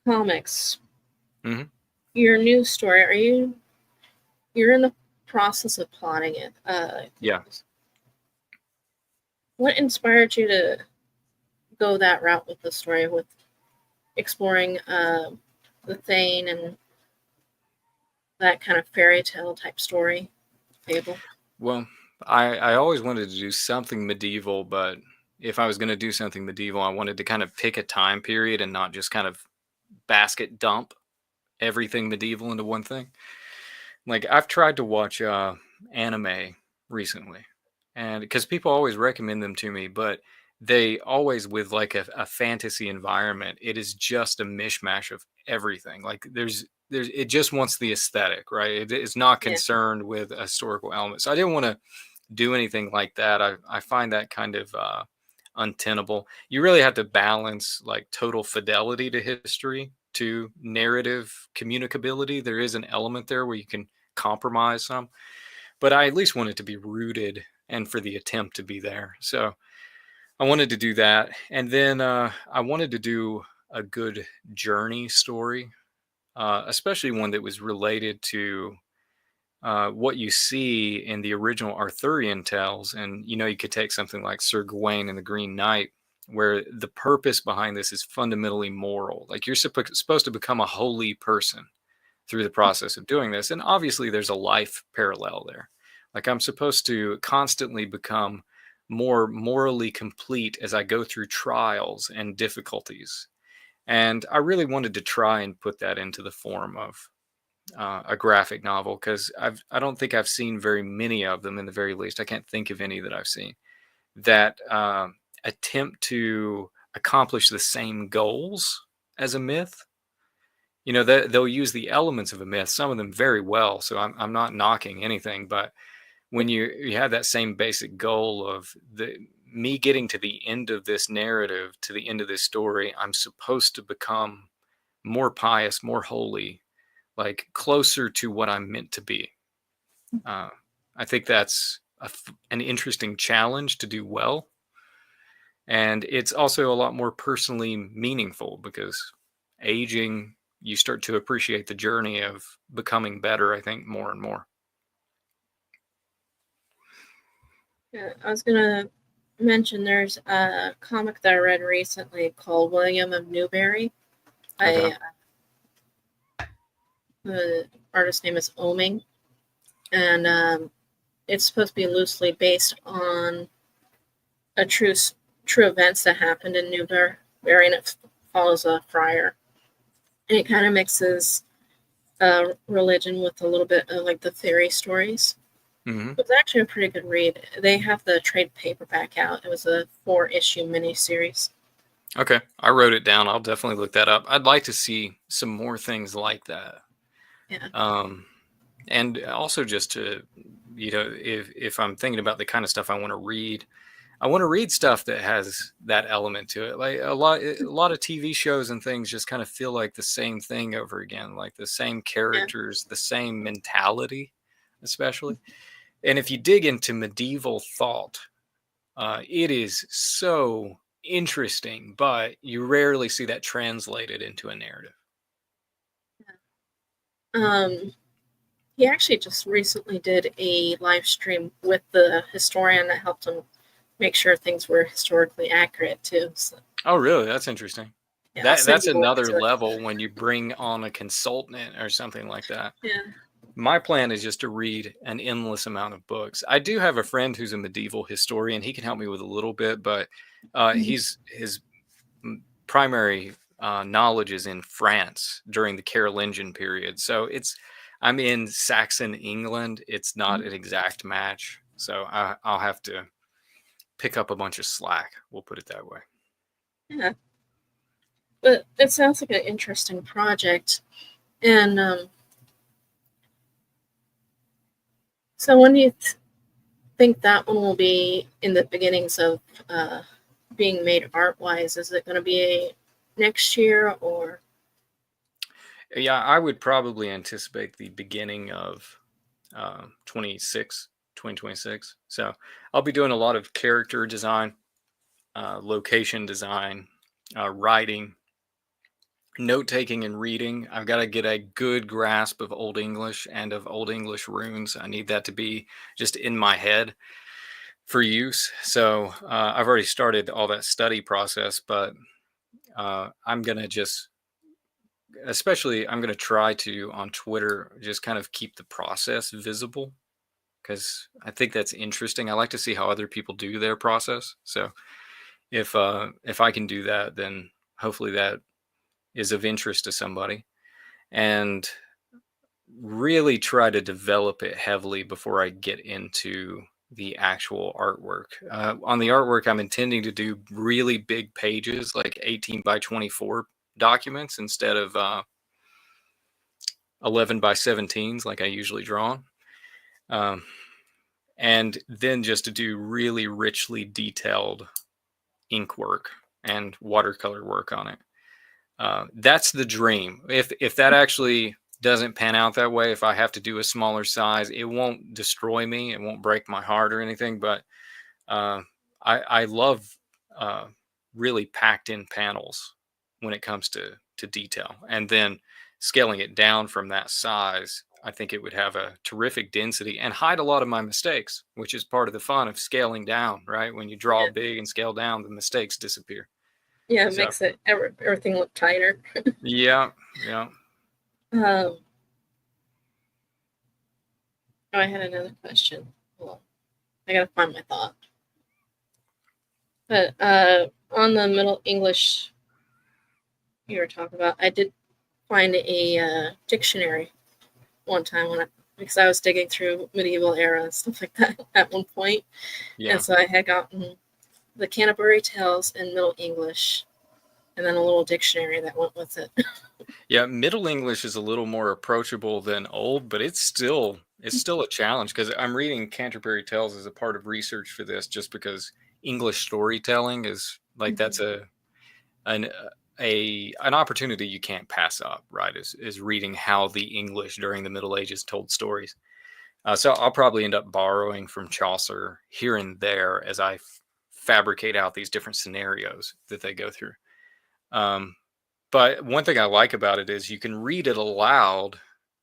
comics. Mhm. Your news story. You're in the process of plotting it. Yeah. What inspired you to go that route with the story, with exploring the Thane and that kind of fairy tale type story fable? Well, I always wanted to do something medieval, but if I was going to do something medieval, I wanted to kind of pick a time period and not just kind of basket dump everything medieval into one thing. Like I've tried to watch anime recently, and because people always recommend them to me, but they always with like a fantasy environment, it is just a mishmash of everything. Like there's it just wants the aesthetic, right? It's not Yeah. concerned with a historical element. So I didn't want to do anything like that. I find that kind of untenable. You really have to balance like total fidelity to history to narrative communicability. There is an element there where you can compromise some, but I at least want it to be rooted and for the attempt to be there. So I wanted to do that. And then I wanted to do a good journey story, especially one that was related to what you see in the original Arthurian tales. And, you know, you could take something like Sir Gawain and the Green Knight, where the purpose behind this is fundamentally moral. Like you're supposed to become a holy person through the process of doing this. And obviously, there's a life parallel there. Like I'm supposed to constantly become more morally complete as I go through trials and difficulties. And I really wanted to try and put that into the form of a graphic novel because I don't think I've seen very many of them. In the very least, I can't think of any that I've seen that attempt to accomplish the same goals as a myth. You know, they'll use the elements of a myth, some of them very well. So I'm not knocking anything, but when you have that same basic goal of the me getting to the end of this narrative, to the end of this story, I'm supposed to become more pious, more holy, like closer to what I'm meant to be. I think that's an interesting challenge to do well. And it's also a lot more personally meaningful because aging, you start to appreciate the journey of becoming better, I think, more and more. Yeah, I was gonna mention there's a comic that I read recently called William of Newbury. Okay. The artist name is Oming, and it's supposed to be loosely based on a true events that happened in Newbury, and it follows a friar, and it kind of mixes religion with a little bit of like the fairy stories. Mm-hmm. It was actually a pretty good read. They have the trade paperback out. It was a 4-issue miniseries. Okay. I wrote it down. I'll definitely look that up. I'd like to see some more things like that. Yeah. And also just to, you know, if I'm thinking about the kind of stuff I want to read, I want to read stuff that has that element to it. Like a lot of TV shows and things just kind of feel like the same thing over again, like the same Yeah. characters, the same mentality, especially. And if you dig into medieval thought, it is so interesting, but you rarely see that translated into a narrative. He actually just recently did a live stream with the historian that helped him make sure things were historically accurate too. So, Oh, really? That's interesting. yeah, I'll send That's you a link another to it. level when you bring on a consultant or something like that. Yeah. My plan is just to read an endless amount of books. I do have a friend who's a medieval historian. He can help me with a little bit, but his primary knowledge is in France during the Carolingian period. So I'm in Saxon England. It's not an exact match. So I'll have to pick up a bunch of slack. We'll put it that way. Yeah. But it sounds like an interesting project. And so when do you think that one will be in the beginnings of being made art-wise? Is it going to be next year or? Yeah, I would probably anticipate the beginning of 2026. So I'll be doing a lot of character design, location design, writing, note taking, and reading. I've got to get a good grasp of Old English and of Old English runes. I need that to be just in my head for use. So I've already started all that study process, but I'm going to just, especially, I'm going to try to on Twitter just kind of keep the process visible, because I think that's interesting. I like to see how other people do their process. So if I can do that, then hopefully that is of interest to somebody, and really try to develop it heavily before I get into the actual artwork. On the artwork, I'm intending to do really big pages, like 18 by 24 documents instead of 11 by 17s like I usually draw. And then just to do really richly detailed ink work and watercolor work on it. That's the dream. If that actually doesn't pan out that way, if I have to do a smaller size, it won't destroy me. It won't break my heart or anything. But I love really packed in panels when it comes to detail, and then scaling it down from that size. I think it would have a terrific density and hide a lot of my mistakes, which is part of the fun of scaling down, right? When you draw big and scale down, the mistakes disappear. Yeah, it makes it everything look tighter. Yeah. Oh, I had another question. Hold on. I gotta find my thought. But on the Middle English you were talking about, I did find a dictionary one time because I was digging through medieval era and stuff like that at one point. Yeah. And so I had gotten the Canterbury Tales in Middle English, and then a little dictionary that went with it. Yeah, Middle English is a little more approachable than Old, but it's still a challenge, because I'm reading Canterbury Tales as a part of research for this, just because English storytelling is like that's an opportunity you can't pass up, right? Is reading how the English during the Middle Ages told stories. So I'll probably end up borrowing from Chaucer here and there as I fabricate out these different scenarios that they go through. But one thing I like about it is you can read it aloud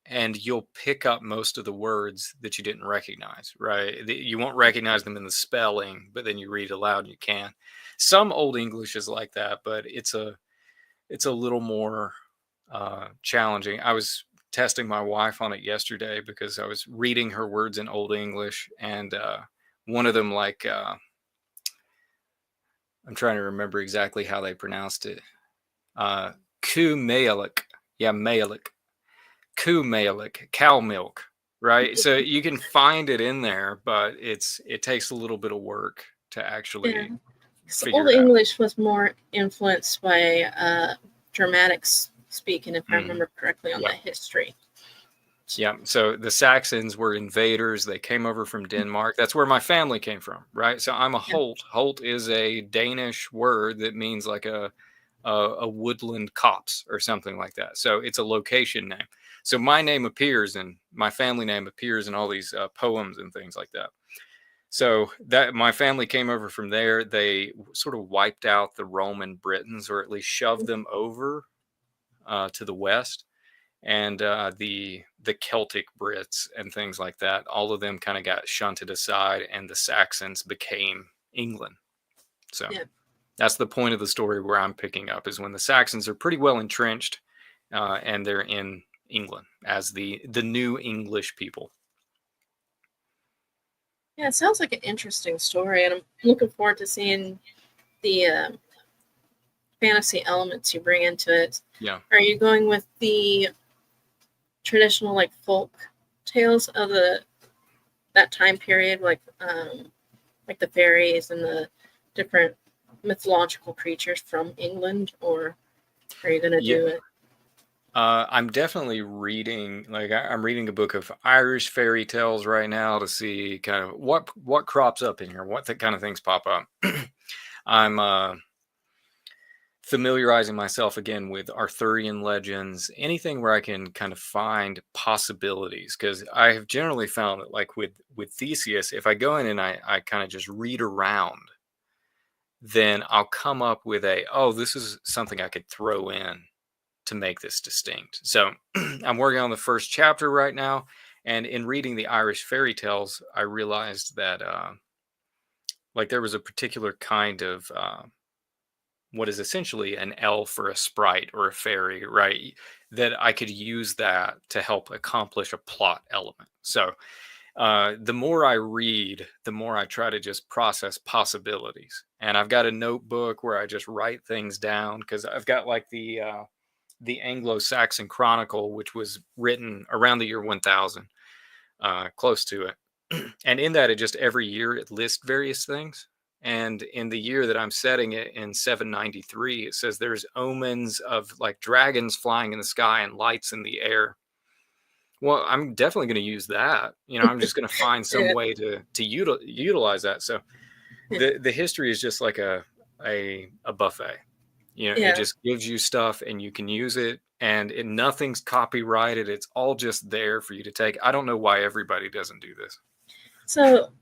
and you'll pick up most of the words that you didn't recognize, right? You won't recognize them in the spelling, but then you read aloud and you can. Some Old English is like that, but it's a little more challenging. I was testing my wife on it yesterday because I was reading her words in Old English, and one of them, like, I'm trying to remember exactly how they pronounced it. Ku Mealik. Yeah, Mealik. Ku Mealik. Cow milk. Right. So you can find it in there, but it takes a little bit of work to actually figure Old it out. English was more influenced by Germanic speaking, if I remember correctly, on the history. Yeah. So the Saxons were invaders. They came over from Denmark. That's where my family came from, right? So I'm a Yeah. Holt. Holt is a Danish word that means like a woodland copse or something like that. So it's a location name. So my name appears and my family name appears in all these poems and things like that. So that my family came over from there. They sort of wiped out the Roman Britons, or at least shoved them over to the west, and the Celtic Brits and things like that. All of them kind of got shunted aside, and the Saxons became England. So Yeah. that's the point of the story where I'm picking up, is when the Saxons are pretty well entrenched, and they're in England as the new English people. Yeah, it sounds like an interesting story, and I'm looking forward to seeing the fantasy elements you bring into it. Yeah. Are you going with the traditional like folk tales of that time period, like the fairies and the different mythological creatures from England, or are you going to do it? I'm definitely reading, like I'm reading a book of Irish fairy tales right now to see kind of what crops up in here, what kind of things pop up. I'm familiarizing myself again with Arthurian legends, anything where I can kind of find possibilities, because I have generally found that, like with Theseus, if I go in and I kind of just read around, then I'll come up with this is something I could throw in to make this distinct. So I'm working on the first chapter right now, and in reading the Irish fairy tales, I realized that like there was a particular kind of what is essentially an elf or a sprite or a fairy, right? That I could use that to help accomplish a plot element. So the more I read, the more I try to just process possibilities. And I've got a notebook where I just write things down, because I've got like the Anglo-Saxon Chronicle, which was written around the year 1000, close to it. And in that, it just every year it lists various things. And in the year that I'm setting it in 793, it says there's omens of like dragons flying in the sky and lights in the air. Well, I'm definitely going to use that. I'm just going to find some Yeah. way to utilize that. So Yeah. the history is just like a buffet. It Yeah. just gives you stuff and you can use it, and nothing's copyrighted. It's all just there for you to take. I don't know why everybody doesn't do this. So,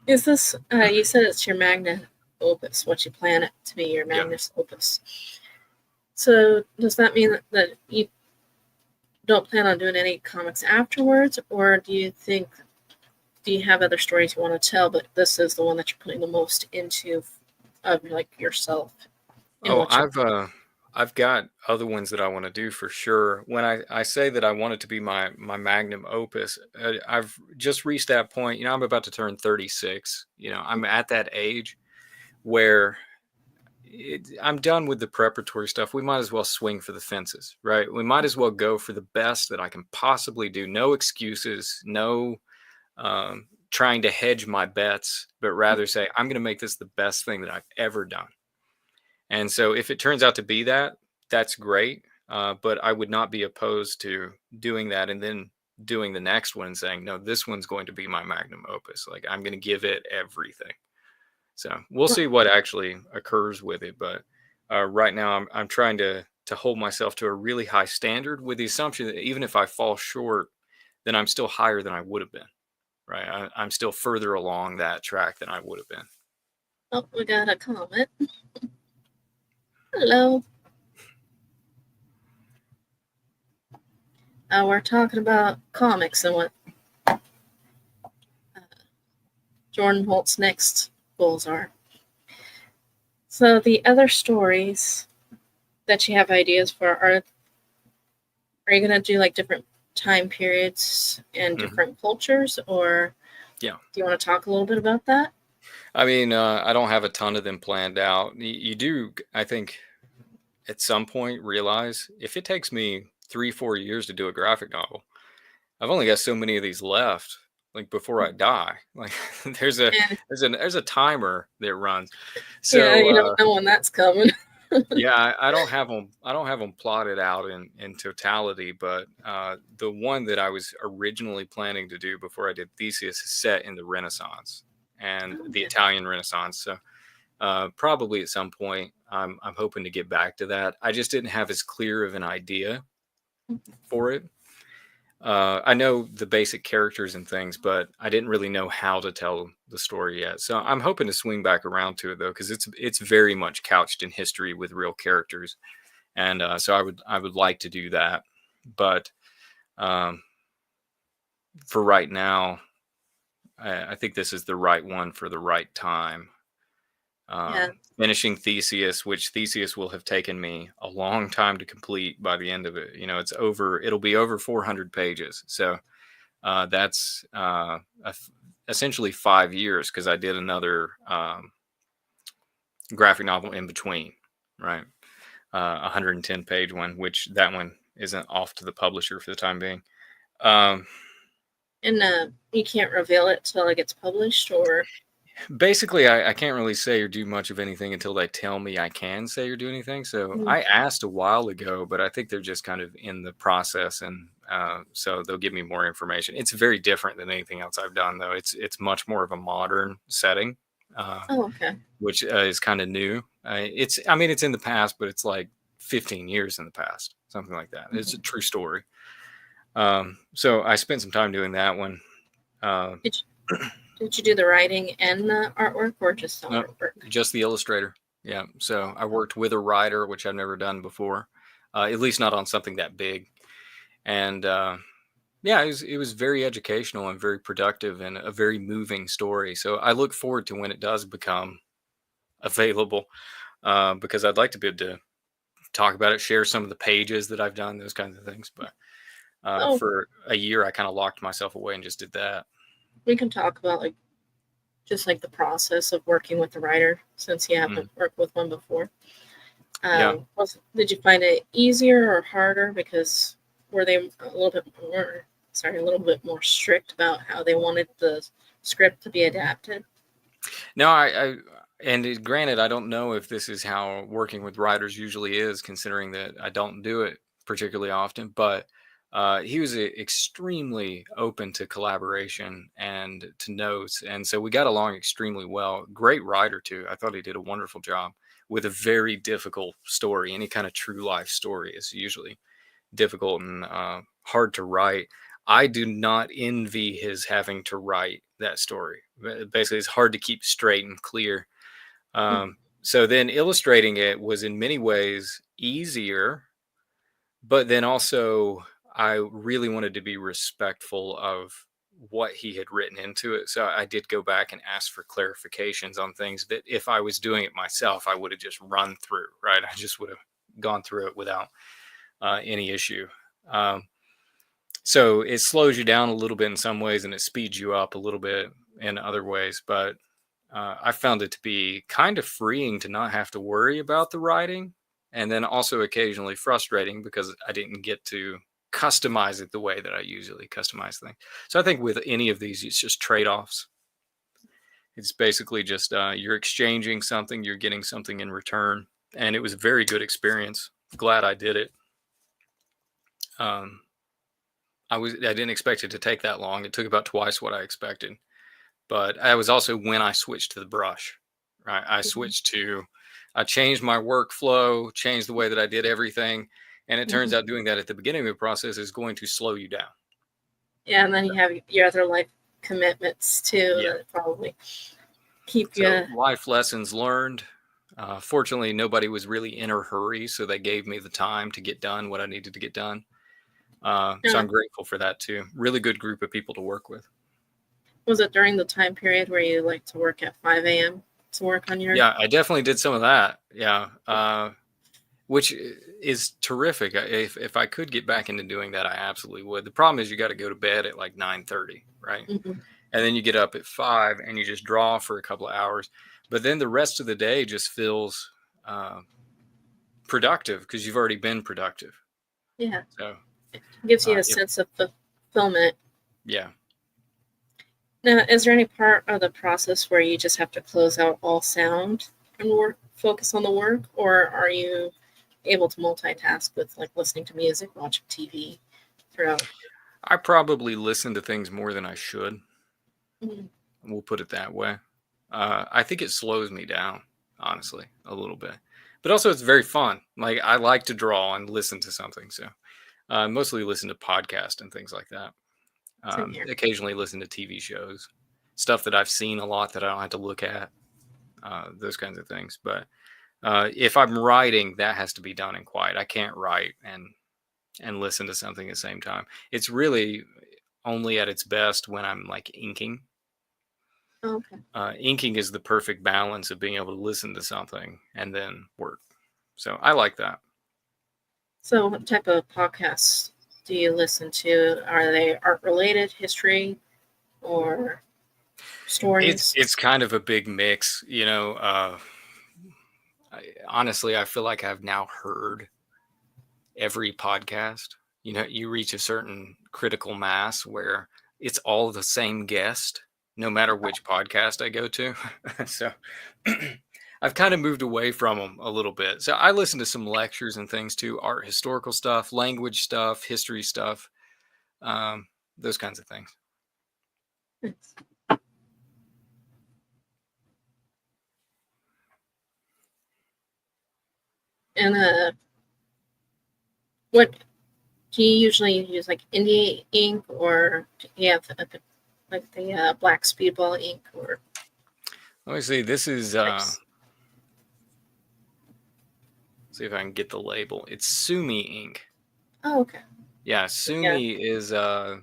is this, you said it's your magnum opus, what you plan it to be your magnus opus. So, does that mean that you don't plan on doing any comics afterwards, or do you have other stories you want to tell, but this is the one that you're putting the most into of like yourself? I've got other ones that I want to do for sure. When I say that I want it to be my magnum opus, I've just reached that point. I'm about to turn 36. I'm at that age where I'm done with the preparatory stuff. We might as well swing for the fences, right? We might as well go for the best that I can possibly do. No excuses, no trying to hedge my bets, but rather say, I'm going to make this the best thing that I've ever done. And so if it turns out to be that, that's great. But I would not be opposed to doing that and then doing the next one and saying, no, this one's going to be my magnum opus. Like, I'm going to give it everything. So we'll see what actually occurs with it. But right now I'm trying to hold myself to a really high standard, with the assumption that even if I fall short, then I'm still higher than I would have been. Right. I'm still further along that track than I would have been. Oh, we got a comment. Hello. We're talking about comics and what Jordan Holt's next goals are. So the other stories that you have ideas for are you going to do like different time periods and different cultures, or do you want to talk a little bit about that? I mean, I don't have a ton of them planned out. You do, I think, at some point realize if it takes me 3-4 years to do a graphic novel, I've only got so many of these left. Like before I die, like there's a timer that runs. So yeah, you don't know when that's coming. Yeah, I don't have them. I don't have them plotted out in totality, but the one that I was originally planning to do before I did Theseus is set in the Renaissance and the Okay. Italian Renaissance. So probably at some point, I'm hoping to get back to that. I just didn't have as clear of an idea for it. I know the basic characters and things, but I didn't really know how to tell the story yet. So I'm hoping to swing back around to it though, because it's very much couched in history with real characters, and so I would like to do that. But um, for right now, I think this is the right one for the right time. Yeah. Finishing Theseus, which Theseus will have taken me a long time to complete by the end of it. You know, it'll be over 400 pages. So that's essentially 5 years because I did another graphic novel in between, right? 110 page one, which that one isn't off to the publisher for the time being. And you can't reveal it till it gets published, or Basically, I can't really say or do much of anything until they tell me I can say or do anything. So I asked a while ago, but I think they're just kind of in the process, and so they'll give me more information. It's very different than anything else I've done, though. It's much more of a modern setting, okay. which is kind of new. I mean, it's in the past, but it's like 15 years in the past, something like that. It's a true story. So I spent some time doing that one. Did you do the writing and the artwork, or just the No, artwork? just the illustrator. Yeah. So I worked with a writer, which I've never done before, at least not on something that big. And yeah, it was very educational and very productive and a very moving story. So I look forward to when it does become available, because I'd like to be able to talk about it, share some of the pages that I've done, those kinds of things. But Oh, for a year, I kind of locked myself away and just did that. we can talk about just the process of working with the writer, since you haven't worked with one before. Yeah. Did you find it easier or harder? Because were they a little bit more strict about how they wanted the script to be adapted? No, granted, I don't know if this is how working with writers usually is, considering that I don't do it particularly often. But he was extremely open to collaboration and to notes, and so we got along extremely well. Great writer too. I thought he did a wonderful job with a very difficult story. Any kind of true life story is usually difficult and hard to write. I do not envy his having to write that story. Basically, it's hard to keep straight and clear. So then illustrating it was in many ways easier, but then also I really wanted to be respectful of what he had written into it. So I did go back and ask for clarifications on things that if I was doing it myself, I would have just run through, right? I just would have gone through it without any issue. So it slows you down a little bit in some ways, and it speeds you up a little bit in other ways. But I found it to be kind of freeing to not have to worry about the writing, and then also occasionally frustrating because I didn't get to customize it the way that I usually customize things. So I think with any of these, it's just trade-offs. It's basically just you're exchanging something, you're getting something in return, and it was a very good experience. Glad I did it. I didn't expect it to take that long. It took about twice what I expected, but I was also when I switched to the brush, right? I changed my workflow, changed the way that I did everything. And it turns out doing that at the beginning of the process is going to slow you down. Yeah, and then you have your other life commitments too that probably keep you. Life lessons learned. Fortunately, nobody was really in a hurry, so they gave me the time to get done what I needed to get done. So I'm grateful for that too. Really good group of people to work with. Was it during the time period where you like to work at 5 a.m. to work on your? Yeah, I definitely did some of that. Yeah. Which is terrific. If I could get back into doing that, I absolutely would. The problem is you got to go to bed at like 9:30, right? And then you get up at 5 and you just draw for a couple of hours. But then the rest of the day just feels productive because you've already been productive. Yeah. So it gives you a sense of fulfillment. Yeah. Now, is there any part of the process where you just have to close out all sound and work focus on the work, or are you able to multitask with like listening to music, watching TV throughout? I probably listen to things more than I should. Mhm. We'll put it that way. I think it slows me down, honestly, a little bit. But also, it's very fun. Like I like to draw and listen to something, so I mostly listen to podcasts and things like that. Same here. Occasionally, listen to TV shows, stuff that I've seen a lot that I don't have to look at, those kinds of things. But if I'm writing, that has to be done in quiet. I can't write and listen to something at the same time. It's really only at its best when I'm like inking. Oh, okay. Inking is the perfect balance of being able to listen to something and then work. So I like that. So, what type of podcasts do you listen to? Are they art related, history, or stories? It's kind of a big mix, you know. Honestly, I feel like I've now heard every podcast. You know, you reach a certain critical mass where it's all the same guest, no matter which podcast I go to. So I've kind of moved away from them a little bit. So I listen to some lectures and things too, art, historical stuff, language stuff, history stuff, um, those kinds of things. Nice. And what do you usually use, like indie ink, or do you have like the black speedball ink, or Let me see. This is types? see if I can get the label. It's Sumi ink. Oh, okay. Yeah, Yeah. Sumi is a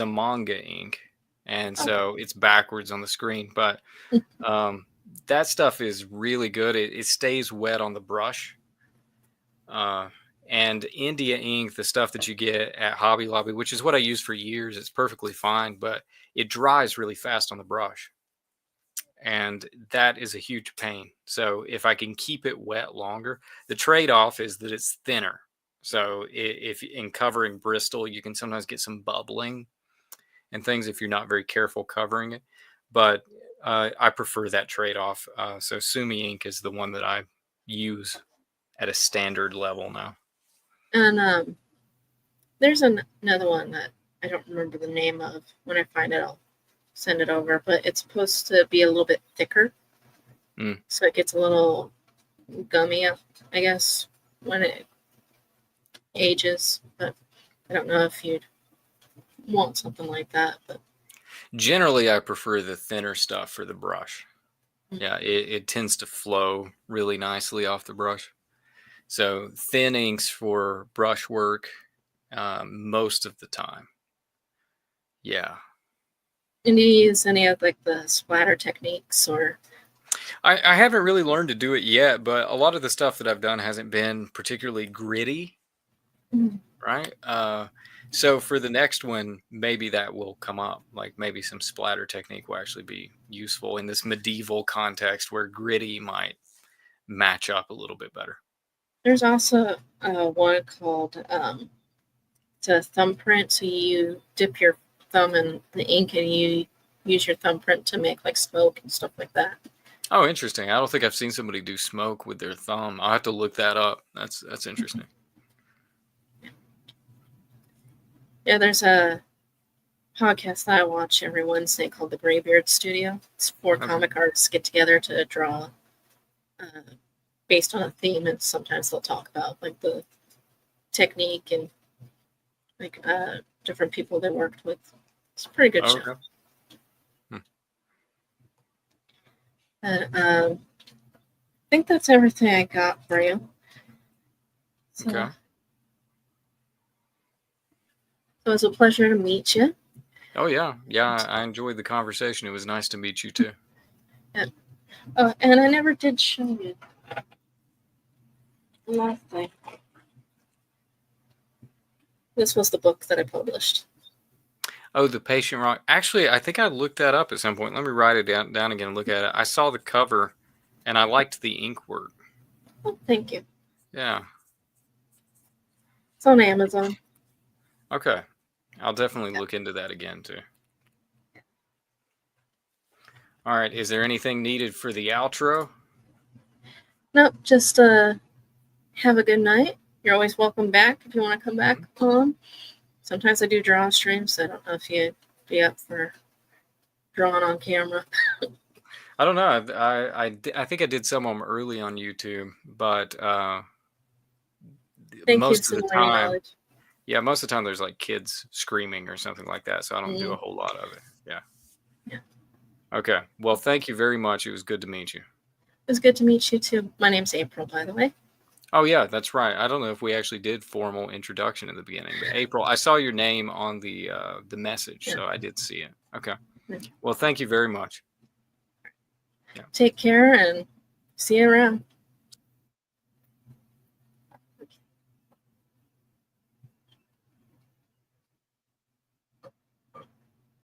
manga ink, and Okay. so it's backwards on the screen. But um, that stuff is really good. It stays wet on the brush. Uh, and India ink, the stuff that you get at Hobby Lobby, which is what I used for years, it's perfectly fine, but it dries really fast on the brush, and that is a huge pain. So if I can keep it wet longer, the trade-off is that it's thinner. So if in covering Bristol, you can sometimes get some bubbling and things if you're not very careful covering it. But I prefer that trade-off. So Sumi ink is the one that I use at a standard level now. And there's another one that I don't remember the name of. When I find it, I'll send it over. But it's supposed to be a little bit thicker, so it gets a little gummy, I guess, when it ages. But I don't know if you'd want something like that. But Generally, I prefer the thinner stuff for the brush. Yeah, it tends to flow really nicely off the brush. So thin inks for brush work most of the time. Yeah. and do you use any of like the splatter techniques, or? I haven't really learned to do it yet, but a lot of the stuff that I've done hasn't been particularly gritty, right? So for the next one, maybe that will come up. Like maybe some splatter technique will actually be useful in this medieval context where gritty might match up a little bit better. There's also one called it's a thumbprint. So you dip your thumb in the ink and you use your thumbprint to make like smoke and stuff like that. Oh, interesting. I don't think I've seen somebody do smoke with their thumb. I'll have to look that up. That's interesting. Yeah, there's a podcast that I watch every Wednesday called The Graybeard Studio. It's four Okay. comic artists get together to draw based on a theme, and sometimes they'll talk about like the technique and like different people they worked with. It's a pretty good show. Okay. And I think that's everything I got for you. So, Okay. so it was a pleasure to meet you. Oh yeah. Yeah, I enjoyed the conversation. It was nice to meet you too. And I never did show you the last thing. This was the book that I published. Oh, The Patient Rock. Actually, I think I looked that up at some point. Let me write it down again and look at it. I saw the cover and I liked the ink work. Oh, thank you. Yeah. It's on Amazon. Okay. I'll definitely look into that again too. All right. Is there anything needed for the outro? Nope, just have a good night. You're always welcome back if you want to come back on. Sometimes I do draw streams, so I don't know if you'd be up for drawing on camera. I don't know. I think I did some of them early on YouTube, but Thank most you, of the some learning time, knowledge. yeah, most of the time there's like kids screaming or something like that, so I don't do a Mm. whole lot of it. Yeah. Yeah. Okay. Well, thank you very much. It was good to meet you. It was good to meet you too. My name's April, by the way. Oh yeah, that's right. I don't know if we actually did formal introduction in the beginning, but April, I saw your name on the message, Yeah. so I did see it. Okay. Yeah. Well, thank you very much. Take care and see you around.